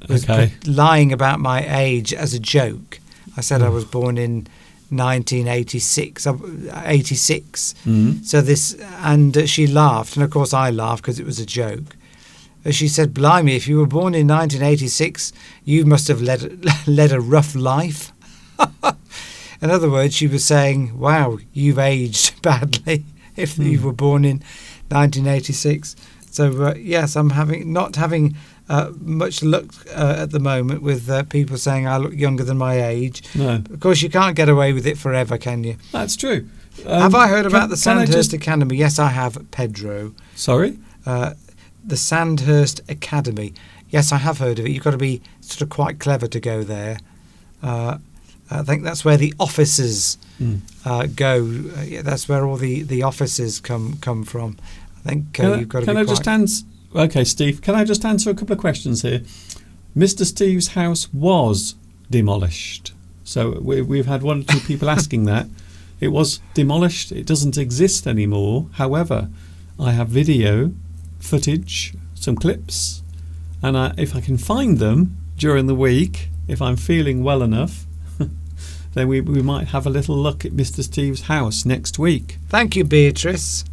was lying about my age as a joke. I said I was born in 1986, 86. So this, and she laughed, and of course I laughed because it was a joke. She said, "Blimey, if you were born in 1986, you must have led a rough life." In other words, she was saying, "Wow, you've aged badly if you were born in 1986." So yes, I'm not having much luck at the moment with people saying I look younger than my age. No. Of course, you can't get away with it forever, can you? That's true. Have I heard about the Sandhurst Academy? Yes, I have, Pedro. Sorry? The Sandhurst Academy. Yes, I have heard of it. You've got to be sort of quite clever to go there. I think that's where the officers go. That's where all the officers come from. I think you've got to Can be I just answer? Okay, Steve, can I just answer a couple of questions here? Mr. Steve's house was demolished. So we've had one or two people asking that. It was demolished. It doesn't exist anymore. However, I have video footage, some clips, and if I can find them during the week, if I'm feeling well enough, then we might have a little look at Mr. Steve's house next week. Thank you, Beatrice.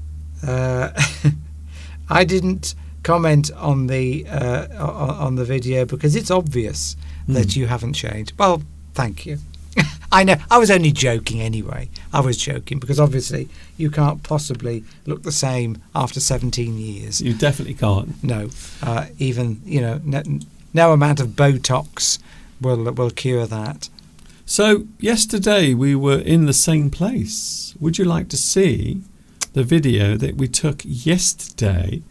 I didn't comment on the video because it's obvious that you haven't changed. Well, thank you. I know. I was only joking anyway. I was joking because obviously you can't possibly look the same after 17 years. You definitely can't. No. Even, no amount of Botox will cure that. So yesterday we were in the same place. Would you like to see the video that we took yesterday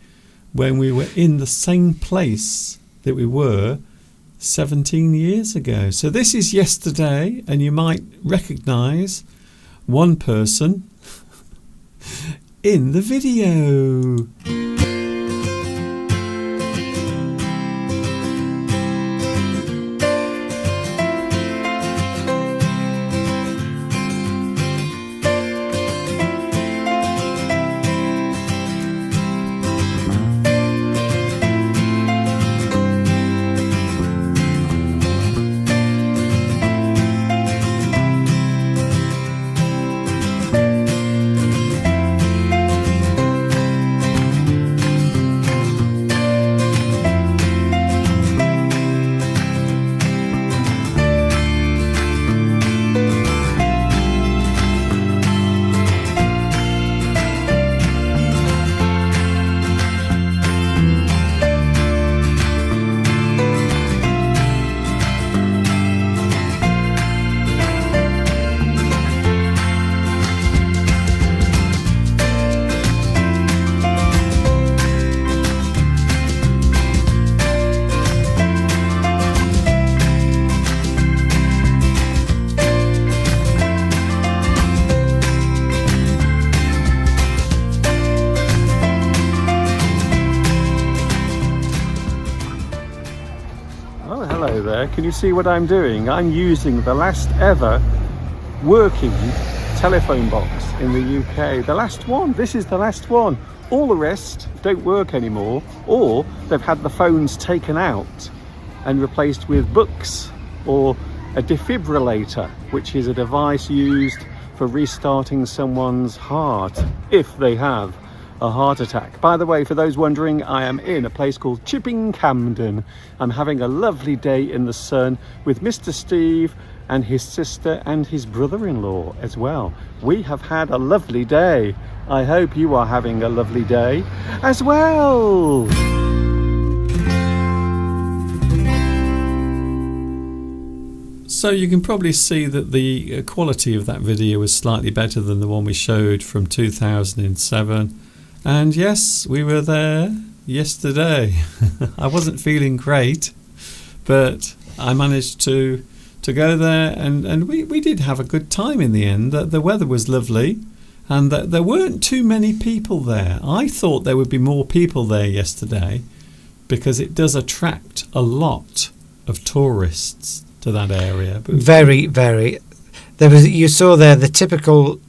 when we were in the same place that we were 17 years ago? So this is yesterday, and you might recognise one person in the video. there, can you see what I'm doing? I'm using the last ever working telephone box in the UK. The last one. This is the last one. All the rest don't work anymore, or they've had the phones taken out and replaced with books or a defibrillator, which is a device used for restarting someone's heart if they have a heart attack. By the way, for those wondering, I am in a place called Chipping Campden. I'm having a lovely day in the sun with Mr. Steve and his sister and his brother-in-law as well. We have had a lovely day. I hope you are having a lovely day as well. So you can probably see that the quality of that video was slightly better than the one we showed from 2007. And yes, we were there yesterday. I wasn't feeling great, but I managed to go there, and we did have a good time in the end. The weather was lovely, and there weren't too many people there. I thought there would be more people there yesterday because it does attract a lot of tourists to that area. But very. You saw there the typical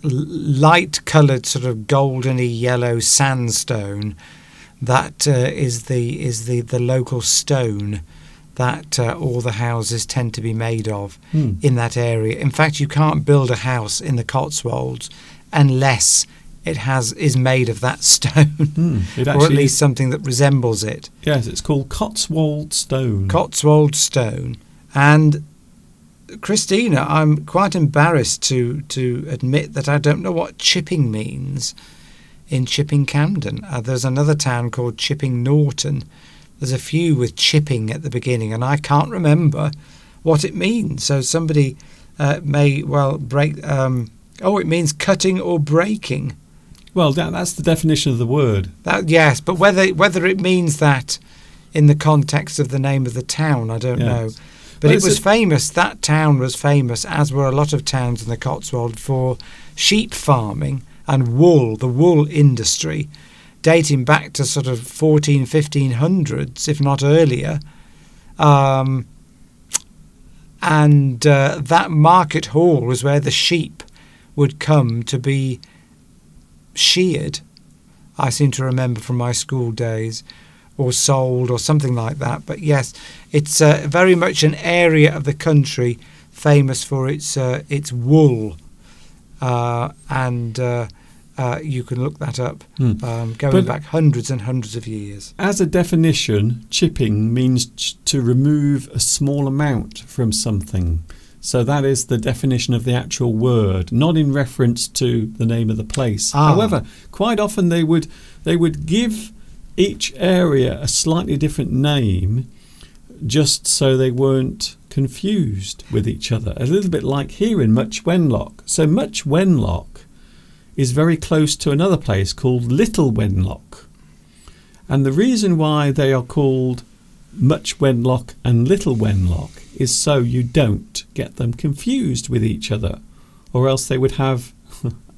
light coloured sort of goldeny yellow sandstone that is the local stone that all the houses tend to be made of in that area. In fact, you can't build a house in the Cotswolds unless it is made of that stone, or at least something that resembles it. Yes, it's called Cotswold stone. Cotswold stone. And Christina, I'm quite embarrassed to admit that I don't know what Chipping means in Chipping Campden. There's another town called Chipping Norton. There's a few with chipping at the beginning, and I can't remember what it means. So somebody may well break. It means cutting or breaking. Well, that's the definition of the word. Yes, but whether it means that in the context of the name of the town, I don't know. But it was famous. That town was famous, as were a lot of towns in the Cotswold, for sheep farming and wool, the wool industry, dating back to sort of 1500s, if not earlier. That market hall was where the sheep would come to be sheared, I seem to remember from my school days, or sold or something like that. But yes, it's very much an area of the country famous for its wool, and you can look that up, going back hundreds and hundreds of years. As a definition, chipping means to remove a small amount from something. So that is the definition of the actual word, not in reference to the name of the place. However, quite often they would give each area a slightly different name just so they weren't confused with each other. A little bit like here in Much Wenlock. So Much Wenlock is very close to another place called Little Wenlock. And the reason why they are called Much Wenlock and Little Wenlock is so you don't get them confused with each other, or else they would have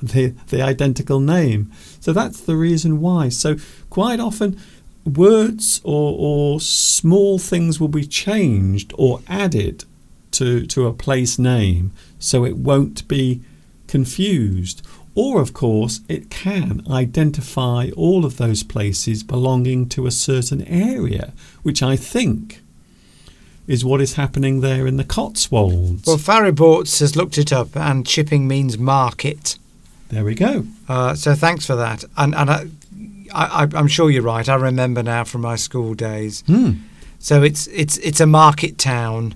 the identical name. So that's the reason why. So quite often words or small things will be changed or added to a place name so it won't be confused. Or of course it can identify all of those places belonging to a certain area, which I think is what is happening there in the Cotswolds. Well, Fariborts has looked it up, and chipping means market. There we go. So thanks for that. And I'm sure you're right. I remember now from my school days. So it's a market town,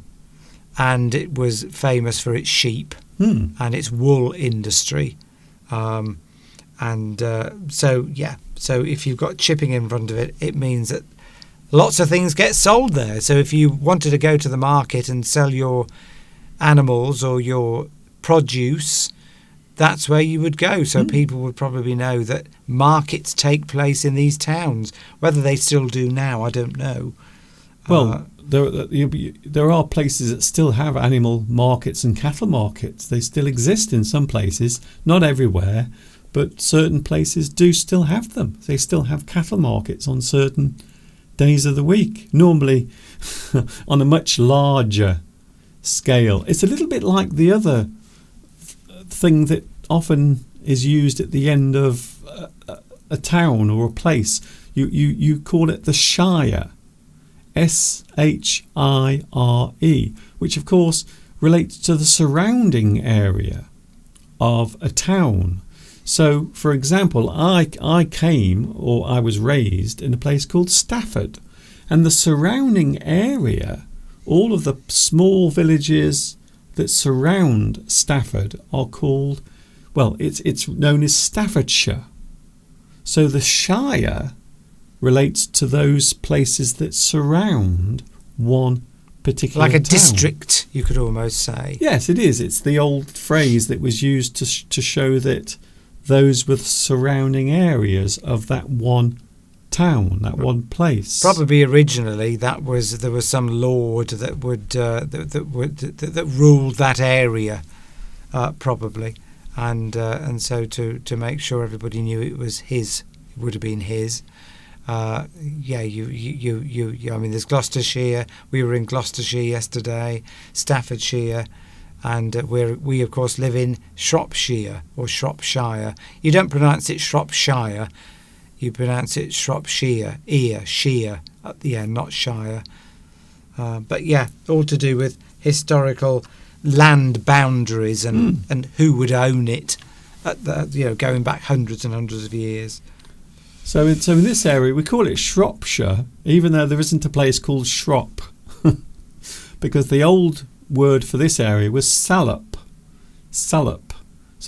and it was famous for its sheep and its wool industry. So if you've got chipping in front of it, it means that lots of things get sold there. So if you wanted to go to the market and sell your animals or your produce, that's where you would go. So people would probably know that markets take place in these towns. Whether they still do now, I don't know. Well, there are places that still have animal markets and cattle markets. They still exist in some places, not everywhere, but certain places do still have them. They still have cattle markets on certain days of the week, normally on a much larger scale. It's a little bit like the other thing that often is used at the end of a town or a place. You call it the shire, S-H-I-R-E, which of course relates to the surrounding area of a town. So, for example, I was raised in a place called Stafford, and the surrounding area, all of the small villages that surround Stafford are called, well, it's known as Staffordshire. So the shire relates to those places that surround one particular like a town. district, you could almost say. Yes, it is. It's the old phrase that was used to show that those were the surrounding areas of that one town, that one place. Probably originally there was some lord that that ruled that area, probably, and so to make sure everybody knew it was his, it would have been his. I mean, there's Gloucestershire. We were in Gloucestershire yesterday, Staffordshire, and we of course live in Shropshire or Shropshire. You don't pronounce it Shropshire, you pronounce it Shropshire, sheer at the end, not shire. But yeah, all to do with historical land boundaries and who would own it, going back hundreds and hundreds of years. So in this area, we call it Shropshire, even though there isn't a place called Shrop, because the old word for this area was Salop. So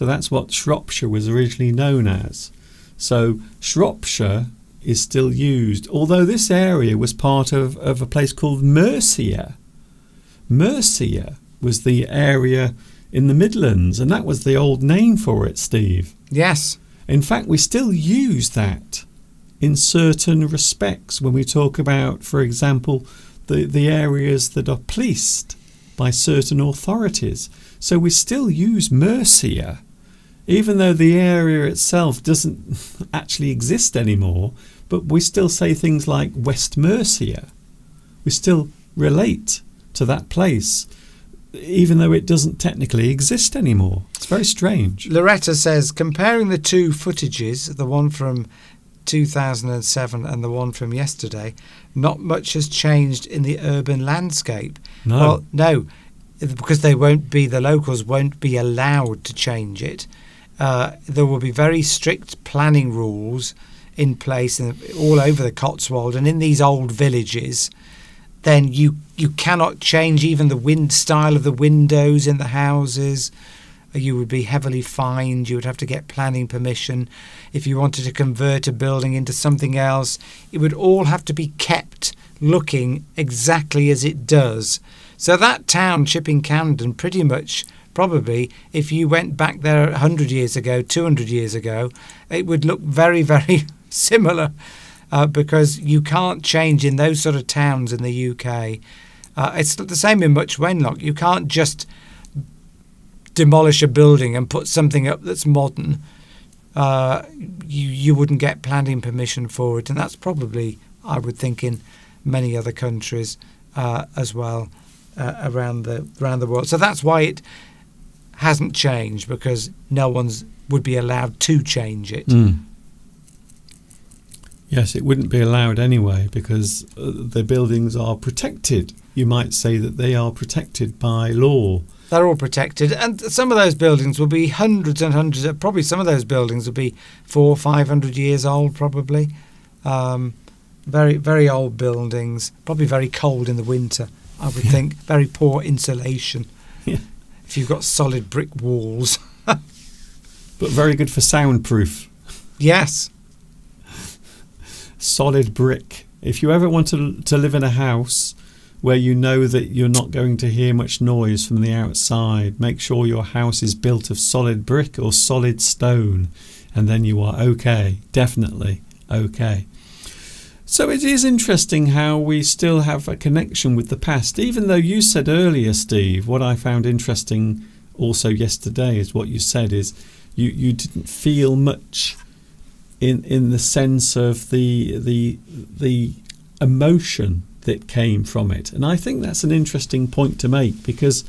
that's what Shropshire was originally known as. So Shropshire is still used, although this area was part of a place called Mercia. Mercia was the area in the Midlands, and that was the old name for it, Steve. Yes. In fact, we still use that in certain respects when we talk about, for example, the areas that are policed by certain authorities. So we still use Mercia, even though the area itself doesn't actually exist anymore, but we still say things like West Mercia. We still relate to that place, even though it doesn't technically exist anymore. It's very strange. Loretta says, comparing the two footages, the one from 2007 and the one from yesterday, not much has changed in the urban landscape. No. Well, no, because the locals won't be allowed to change it. There will be very strict planning rules in place all over the Cotswold and in these old villages. Then you cannot change even the style of the windows in the houses. You would be heavily fined. You would have to get planning permission. If you wanted to convert a building into something else, it would all have to be kept looking exactly as it does. So that town, Chipping Campden, pretty much, probably, if you went back there 100 years ago, 200 years ago, it would look very, very similar. Because you can't change in those sort of towns in the UK. It's the same in Much Wenlock. You can't just demolish a building and put something up that's modern. You wouldn't get planning permission for it, and that's probably, I would think, in many other countries as well around the world. So that's why it hasn't changed, because no one's would be allowed to change it. Yes, it wouldn't be allowed anyway, because the buildings are protected. You might say that they are protected by law. They're all protected, and some of those buildings will be hundreds and hundreds. Probably some of those buildings will be 400 or 500 years old. Probably, very, very old buildings. Probably very cold in the winter. I would think very poor insulation. Yeah. If you've got solid brick walls, but very good for soundproof. Yes. Solid brick. If you ever want to live in a house where you know that you're not going to hear much noise from the outside, make sure your house is built of solid brick or solid stone, and then you are okay, definitely okay. So it is interesting how we still have a connection with the past, even though you said earlier, Steve, what I found interesting also yesterday is what you said is you didn't feel much in the sense of the emotion that came from it. And I think that's an interesting point to make, because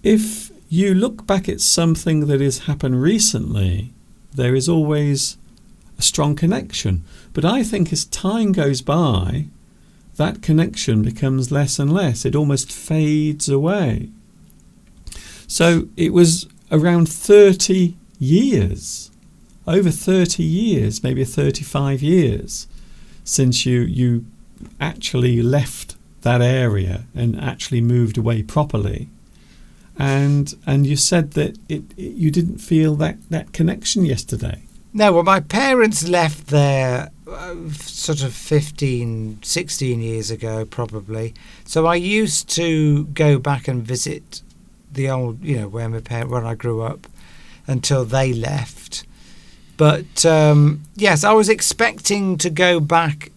if you look back at something that has happened recently, there is always a strong connection. But I think as time goes by, that connection becomes less and less. It almost fades away. So it was around 30 years, over 30 years, maybe 35 years, since you actually left that area and actually moved away properly. And you said that you didn't feel that connection yesterday. No, well, my parents left there sort of 15, 16 years ago, probably. So I used to go back and visit the old, where I grew up, until they left. But yes, I was expecting to go back.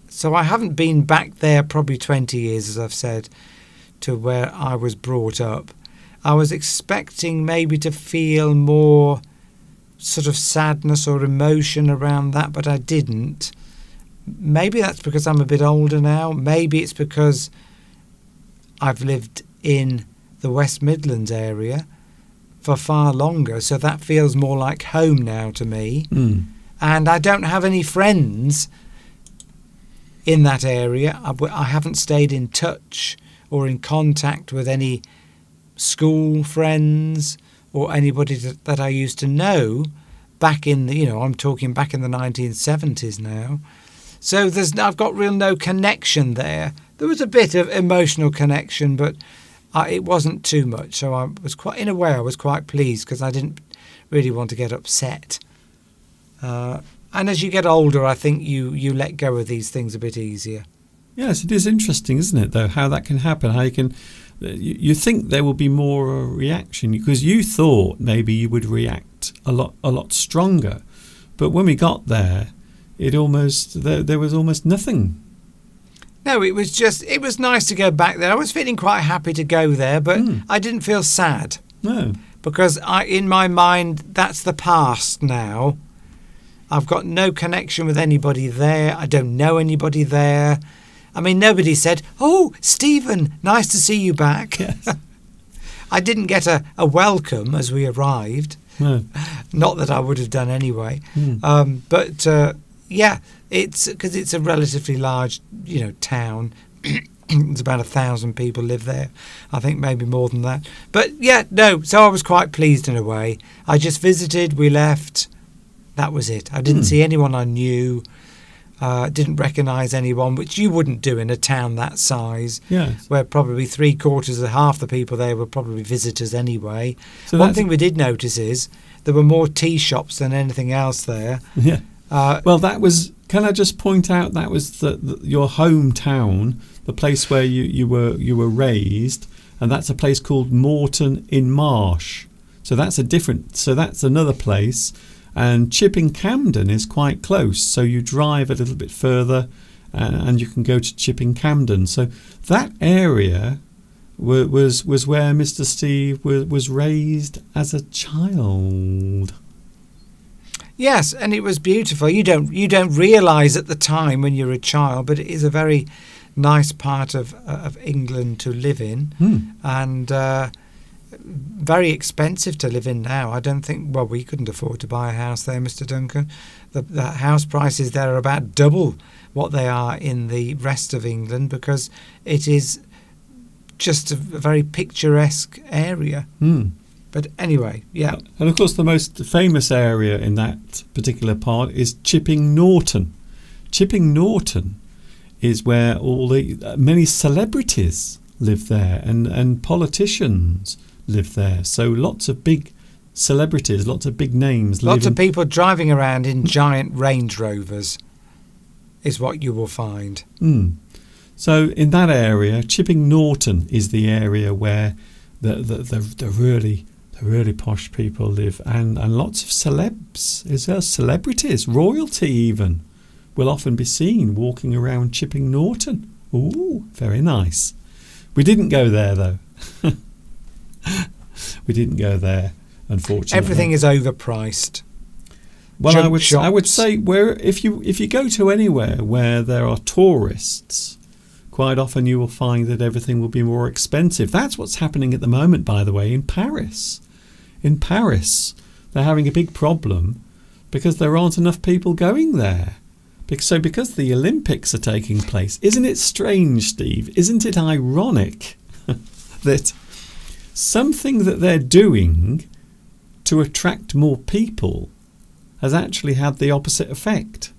So I haven't been back there probably 20 years, as I've said, to where I was brought up. I was expecting maybe to feel more sort of sadness or emotion around that, but I didn't. Maybe that's because I'm a bit older now. Maybe it's because I've lived in the West Midlands area for far longer, so that feels more like home now to me. And I don't have any friends in that area. I haven't stayed in touch or in contact with any school friends or anybody that I used to know back in the, I'm talking back in the 1970s now. So I've got no connection there. There was a bit of emotional connection, but it wasn't too much. So I was quite pleased, because I didn't really want to get upset. And as you get older, I think you let go of these things a bit easier. Yes, it is interesting, isn't it, though, how that can happen, how you think there will be more reaction, because you thought maybe you would react a lot stronger, but when we got there, there was almost nothing. No, it was nice to go back there. I was feeling quite happy to go there, but I didn't feel sad. No, because in my mind, that's the past now. I've got no connection with anybody there. I don't know anybody there. I mean, nobody said, "Oh, Stephen, nice to see you back." Yes. I didn't get a welcome as we arrived. No. Not that I would have done anyway. But yeah, it's because it's a relatively large, town. It's about 1,000 people live there. I think maybe more than that. But yeah, no. So I was quite pleased in a way. I just visited. We left. That was it. I didn't see anyone I knew. Didn't recognise anyone, which you wouldn't do in a town that size, yes, where probably 3/4 of half the people there were probably visitors anyway. So one thing we did notice is there were more tea shops than anything else there. Yeah. Well, that was. Can I just point out that was your hometown, the place where you were raised, and that's a place called Moreton in Marsh. So that's another place. And Chipping Campden is quite close, so you drive a little bit further and you can go to Chipping Campden. So that area was where Mr. Steve was raised as a child. Yes, and it was beautiful. You don't realise at the time when you're a child, but it is a very nice part of England to live in, and very expensive to live in now. I don't think, we couldn't afford to buy a house there, Mr. Duncan. The house prices there are about double what they are in the rest of England, because it is just a very picturesque area. But anyway, yeah. And of course the most famous area in that particular part is Chipping Norton. Chipping Norton is where many celebrities live there, and politicians live there. So lots of big celebrities, lots of big names. Lots of people driving around in giant Range Rovers is what you will find. So in that area, Chipping Norton is the area where the really posh people live, and lots of celebs as well, celebrities, royalty even, will often be seen walking around Chipping Norton. Ooh, very nice. We didn't go there though. We didn't go there, unfortunately. Everything is overpriced. Well, junk I would shops. say where if you go to anywhere where there are tourists, quite often you will find that everything will be more expensive. That's what's happening at the moment, by the way, in Paris. In Paris, they're having a big problem because there aren't enough people going there. So because the Olympics are taking place, isn't it strange, Steve? Isn't it ironic that something that they're doing to attract more people has actually had the opposite effect?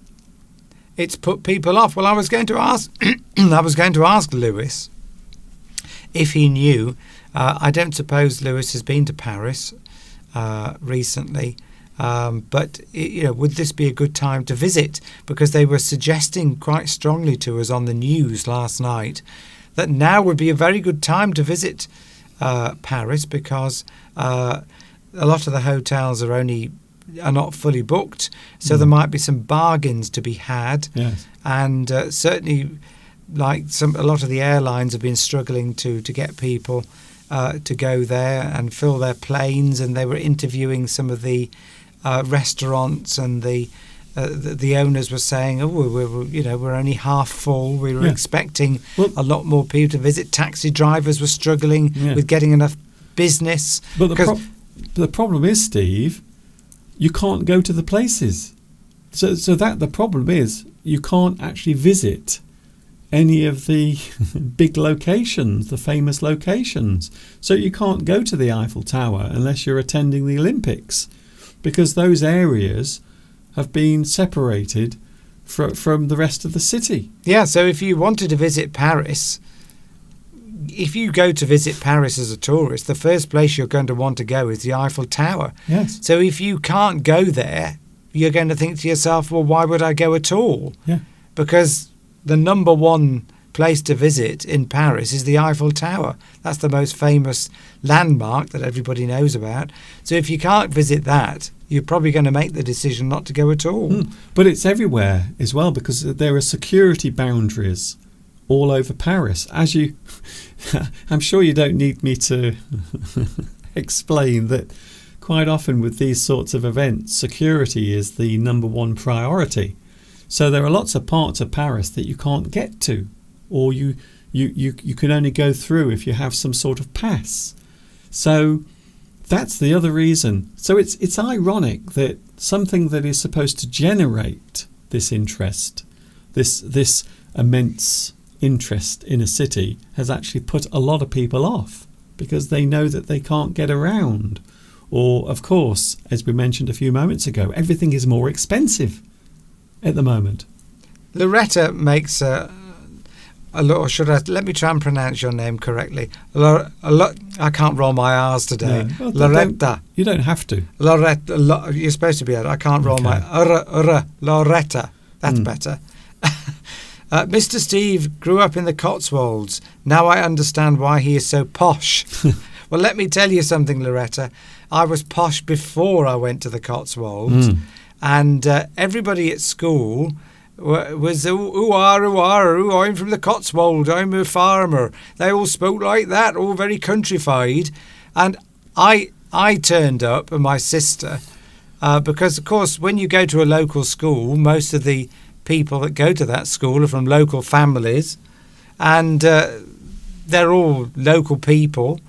It's put people off. Well, I was going to ask Lewis if he knew. I don't suppose Lewis has been to Paris recently. But would this be a good time to visit? Because they were suggesting quite strongly to us on the news last night that now would be a very good time to visit Paris, because a lot of the hotels are not fully booked, so there might be some bargains to be had. Yes. And certainly, like a lot of the airlines have been struggling to get people to go there and fill their planes, and they were interviewing some of the restaurants, and the owners were saying, we're only half full. We were expecting a lot more people to visit. Taxi drivers were struggling with getting enough business. But the problem is, Steve, you can't go to the places. So that the problem is you can't actually visit any of the big locations, the famous locations. So you can't go to the Eiffel Tower unless you're attending the Olympics, because those areas have been separated from the rest of the city. Yeah, so if you wanted to visit Paris, if you go to visit Paris as a tourist, the first place you're going to want to go is the Eiffel Tower. Yes. So if you can't go there, you're going to think to yourself, well, why would I go at all? Yeah. Because the number one place to visit in Paris is the Eiffel Tower. That's the most famous landmark that everybody knows about. So if you can't visit that, you're probably going to make the decision not to go at all. But it's everywhere as well, because there are security boundaries all over Paris. I'm sure you don't need me to explain that quite often with these sorts of events, security is the number one priority. So there are lots of parts of Paris that you can't get to, or you can only go through if you have some sort of pass. So that's the other reason. So it's ironic that something that is supposed to generate this interest, this immense interest in a city, has actually put a lot of people off because they know that they can't get around. Or, of course, as we mentioned a few moments ago, everything is more expensive at the moment. Loretta makes let me try and pronounce your name correctly. I can't roll my R's today. No. Well, Loretta. You don't have to. Loretta. You're supposed to be able. I can't roll my Loretta. That's better. Mr. Steve grew up in the Cotswolds. Now I understand why he is so posh. Well, let me tell you something, Loretta. I was posh before I went to the Cotswolds, and everybody at school was I'm from the Cotswolds, I'm a farmer. They all spoke like that, all very countrified. And I turned up, and my sister, because of course when you go to a local school, most of the people that go to that school are from local families, and they're all local people,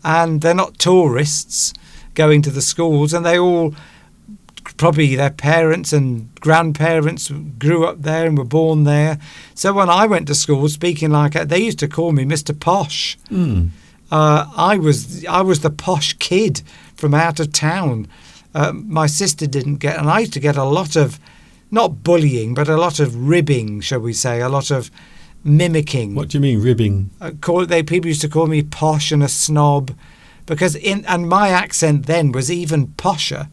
and they're not tourists going to the schools, and they all, probably their parents and grandparents grew up there and were born there. So when I went to school speaking like that, they used to call me Mr. Posh. I was the posh kid from out of town. My sister didn't get, and I used to get a lot of, not bullying, but a lot of ribbing, shall we say, a lot of mimicking. What do you mean, ribbing? People used to call me posh and a snob, because and my accent then was even posher,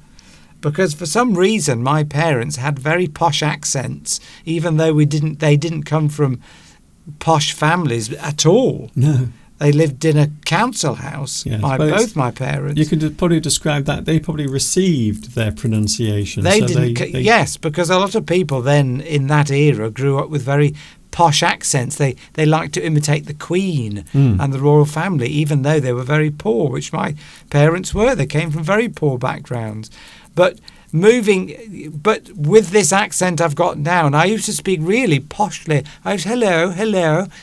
because for some reason my parents had very posh accents, even though they didn't come from posh families at all. No. They lived in a council house, Yes, both my parents. You could probably describe that. They probably received their pronunciation. Yes, because a lot of people then in that era grew up with very posh accents. They liked to imitate the Queen and the royal family, even though they were very poor, which my parents were. They came from very poor backgrounds. But moving, but with this accent I've got now, and I used to speak really poshly. I was hello,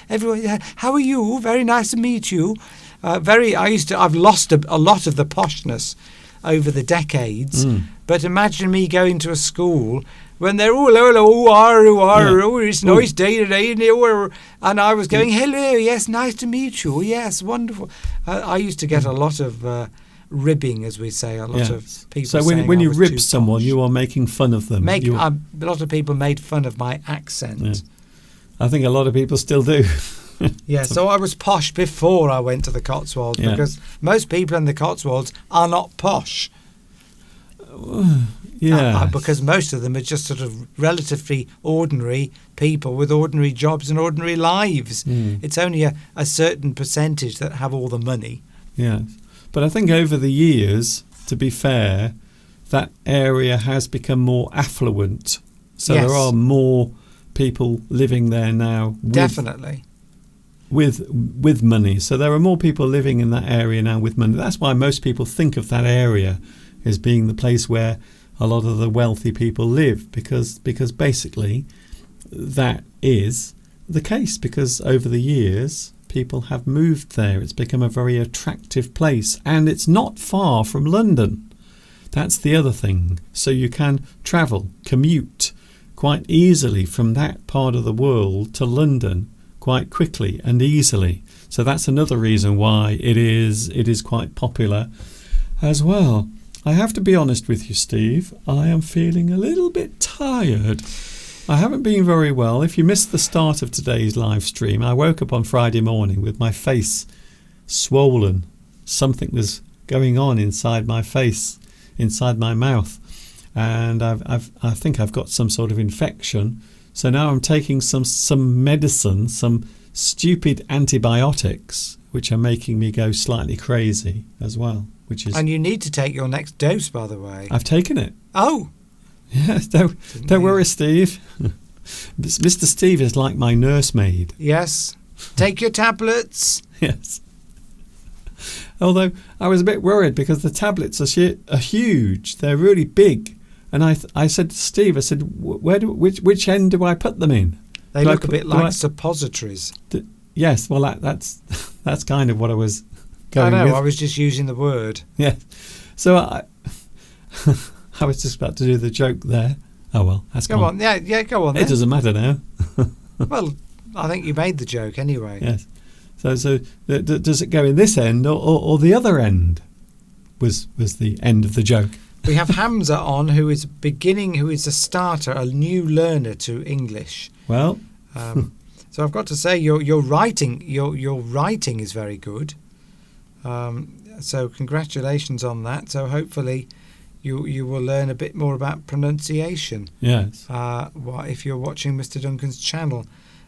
everyone. How are you? Very nice to meet you. I've lost a lot of the poshness over the decades. But imagine me going to a school when they're all it's a nice day today, and I was going hello, yes, nice to meet you, yes, wonderful. I used to get a lot of ribbing, as we say, a lot of people. So when you rib someone, you are making fun of them. A lot of people made fun of my accent. Yeah. I think a lot of people still do. Yeah, so I was posh before I went to the Cotswolds, because most people in the Cotswolds are not posh. Because most of them are just sort of relatively ordinary people with ordinary jobs and ordinary lives. It's only a certain percentage that have all the money. Yeah, but I think over the years, to be fair, that area has become more affluent. So there are more people living there now. Definitely. With money. So there are more people living in that area now with money. That's why most people think of that area as being the place where a lot of the wealthy people live, because basically that is the case, because over the years people have moved there. It's become a very attractive place, and it's not far from London. That's the other thing. So you can travel, commute quite easily from that part of the world to London quite quickly and easily. So that's another reason why it is quite popular as well. I have to be honest with you, Steve. I am feeling a little bit tired. I haven't been very well. If you missed the start of today's live stream, I woke up on Friday morning with my face swollen. Something was going on inside my face, inside my mouth, and I think I've got some sort of infection. So now I'm taking some medicine, some stupid antibiotics, which are making me go slightly crazy as well. And you need to take your next dose, by the way. I've taken it. Oh. Yes, don't worry, Steve. Mr. Steve is like my nursemaid. Yes. Take your tablets. Yes. Although I was a bit worried because the tablets are huge. They're really big. And I said to Steve, which end do I put them in? They look a bit like suppositories. Yes, well, that's kind of what I was going I know, with. I was just using the word. Yeah. So I was just about to do the joke there. Oh, well, that's Go on. Yeah, go on then. It doesn't matter now. Well, I think you made the joke anyway. Yes. So does it go in this end or the other end? Was the end of the joke. We have Hamza on, who is a starter, a new learner to English. Well, so I've got to say your writing is very good. So congratulations on that. So hopefully you will learn a bit more about pronunciation. Yes. If you're watching Mr. Duncan's channel.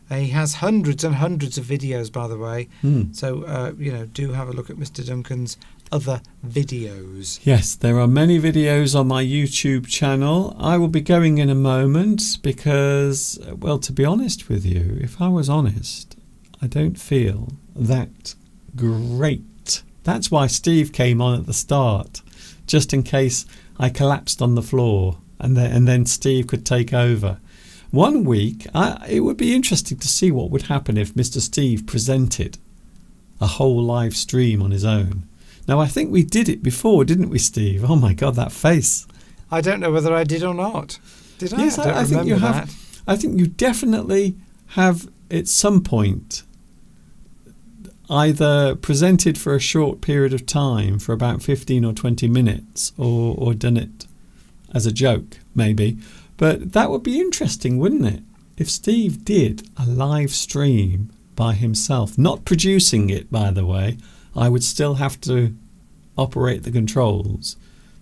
He has hundreds and hundreds of videos, by the way. So, do have a look at Mr. Duncan's other videos. Yes, there are many videos on my YouTube channel. I will be going in a moment because, well, to be honest with you, if I was honest, I don't feel that great. That's why Steve came on at the start, just in case I collapsed on the floor and then Steve could take over. One week, it would be interesting to see what would happen if Mr. Steve presented a whole live stream on his own. Now, I think we did it before, didn't we, Steve? Oh, my God, that face. I don't know whether I did or not. Did I? Yes, I don't I think you remember have. that. I think you definitely have, at some point, either presented for a short period of time, for about 15 or 20 minutes, or done it as a joke, maybe. But that would be interesting, wouldn't it? If Steve did a live stream by himself, not producing it, by the way, I would still have to operate the controls.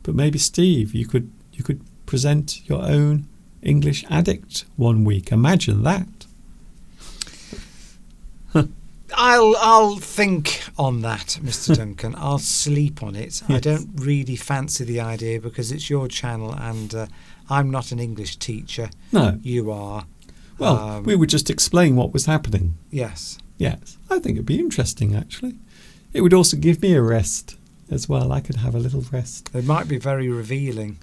But maybe, Steve, you could present your own English Addict one week. Imagine that. I'll think on that, Mr. Duncan. I'll sleep on it. Yes. I don't really fancy the idea because it's your channel and I'm not an English teacher. No. You are. Well, we would just explain what was happening. Yes. Yes. I think it'd be interesting, actually. It would also give me a rest as well. I could have a little rest. It might be very revealing.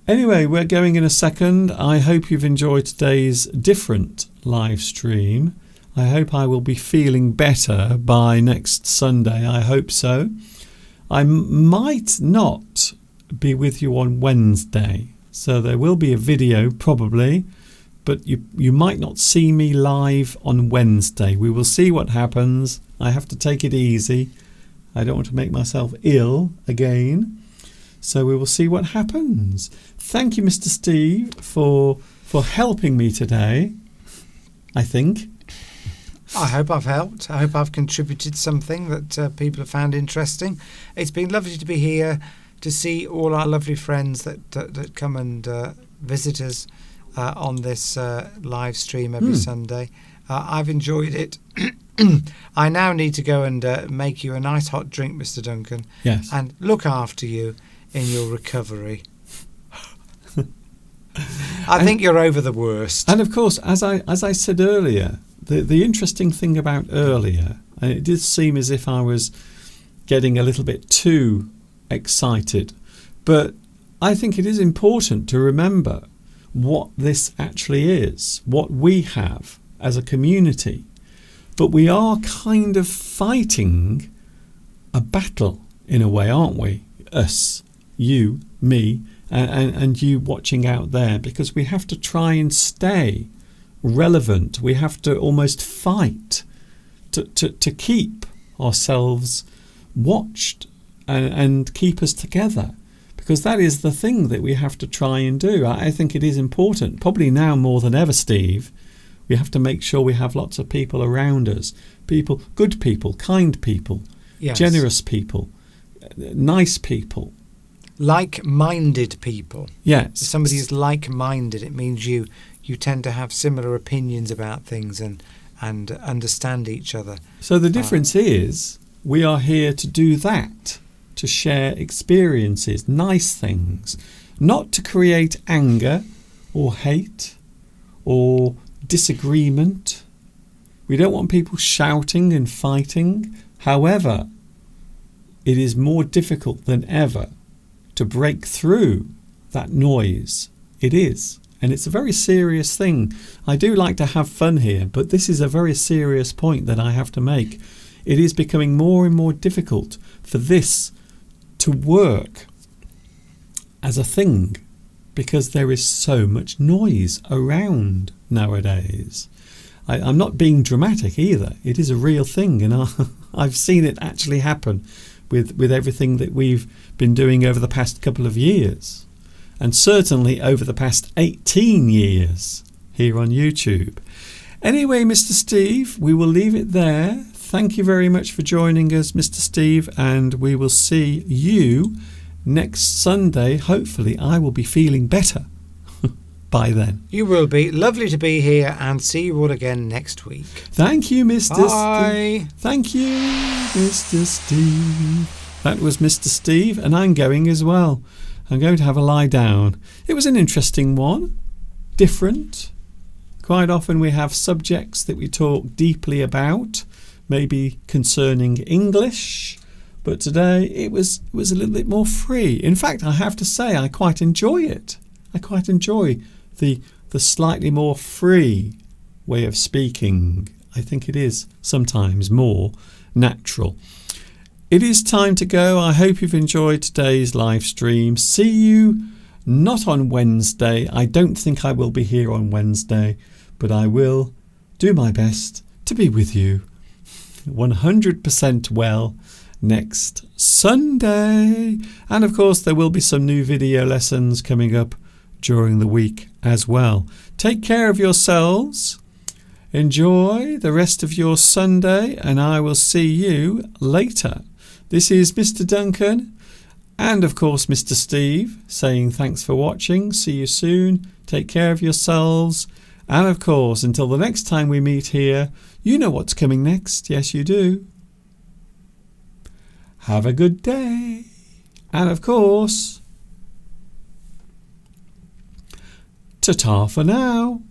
Anyway, we're going in a second. I hope you've enjoyed today's different live stream. I hope I will be feeling better by next Sunday. I hope so. I might not be with you on Wednesday, so there will be a video probably, but you might not see me live on Wednesday. We will see what happens. I have to take it easy. I don't want to make myself ill again. So we will see what happens. Thank you, Mr. Steve, for helping me today, I think. I hope I've helped. I hope I've contributed something that people have found interesting. It's been lovely to be here to see all our lovely friends that come and visit us on this live stream every Sunday. I've enjoyed it. I now need to go and make you a nice hot drink, Mr. Duncan. Yes. And look after you in your recovery. I think you're over the worst. And of course, as I said earlier, the interesting thing about earlier, and it did seem as if I was getting a little bit too excited, but I think it is important to remember what this actually is, what we have as a community. But we are kind of fighting a battle in a way, aren't we? Us, you, me, and you watching out there, because we have to try and stay relevant. We have to almost fight to keep ourselves watched and keep us together, because that is the thing that we have to try and do. I think it is important, probably now more than ever, Steve. We have to make sure we have lots of people around us, people, good people, kind people, Yes. generous people, nice people. Like-minded people. Yes. If somebody is like-minded, it means you tend to have similar opinions about things and understand each other. So the difference is we are here to do that, to share experiences, nice things, not to create anger or hate or disagreement. We don't want people shouting and fighting. However, it is more difficult than ever to break through that noise. It is. And it's a very serious thing. I do like to have fun here, but this is a very serious point that I have to make. It is becoming more and more difficult for this to work as a thing, because there is so much noise around nowadays. I'm not being dramatic either. It is a real thing, and I've seen it actually happen with everything that we've been doing over the past couple of years, and certainly over the past 18 years here on YouTube. Anyway, Mr. Steve, we will leave it there. Thank you very much for joining us, Mr. Steve, and we will see you next Sunday. Hopefully I will be feeling better by then. You will be. Lovely to be here, and see you all again next week. Thank you, Mr. Bye. Steve. Thank you, Mr. Steve. That was Mr. Steve, and I'm going as well. I'm going to have a lie down. It was an interesting one, different. Quite often we have subjects that we talk deeply about, maybe concerning English, but today it was a little bit more free. In fact, I have to say I quite enjoy it. I quite enjoy the slightly more free way of speaking. I think it is sometimes more natural. It is time to go. I hope you've enjoyed today's live stream. See you not on Wednesday. I don't think I will be here on Wednesday, but I will do my best to be with you 100% well next Sunday. And of course, there will be some new video lessons coming up during the week as well. Take care of yourselves. Enjoy the rest of your Sunday, and I will see you later. This is Mr. Duncan and of course Mr. Steve saying thanks for watching. See you soon. Take care of yourselves. And of course, until the next time we meet here, you know what's coming next. Yes, you do. Have a good day. And of course, ta-ta for now.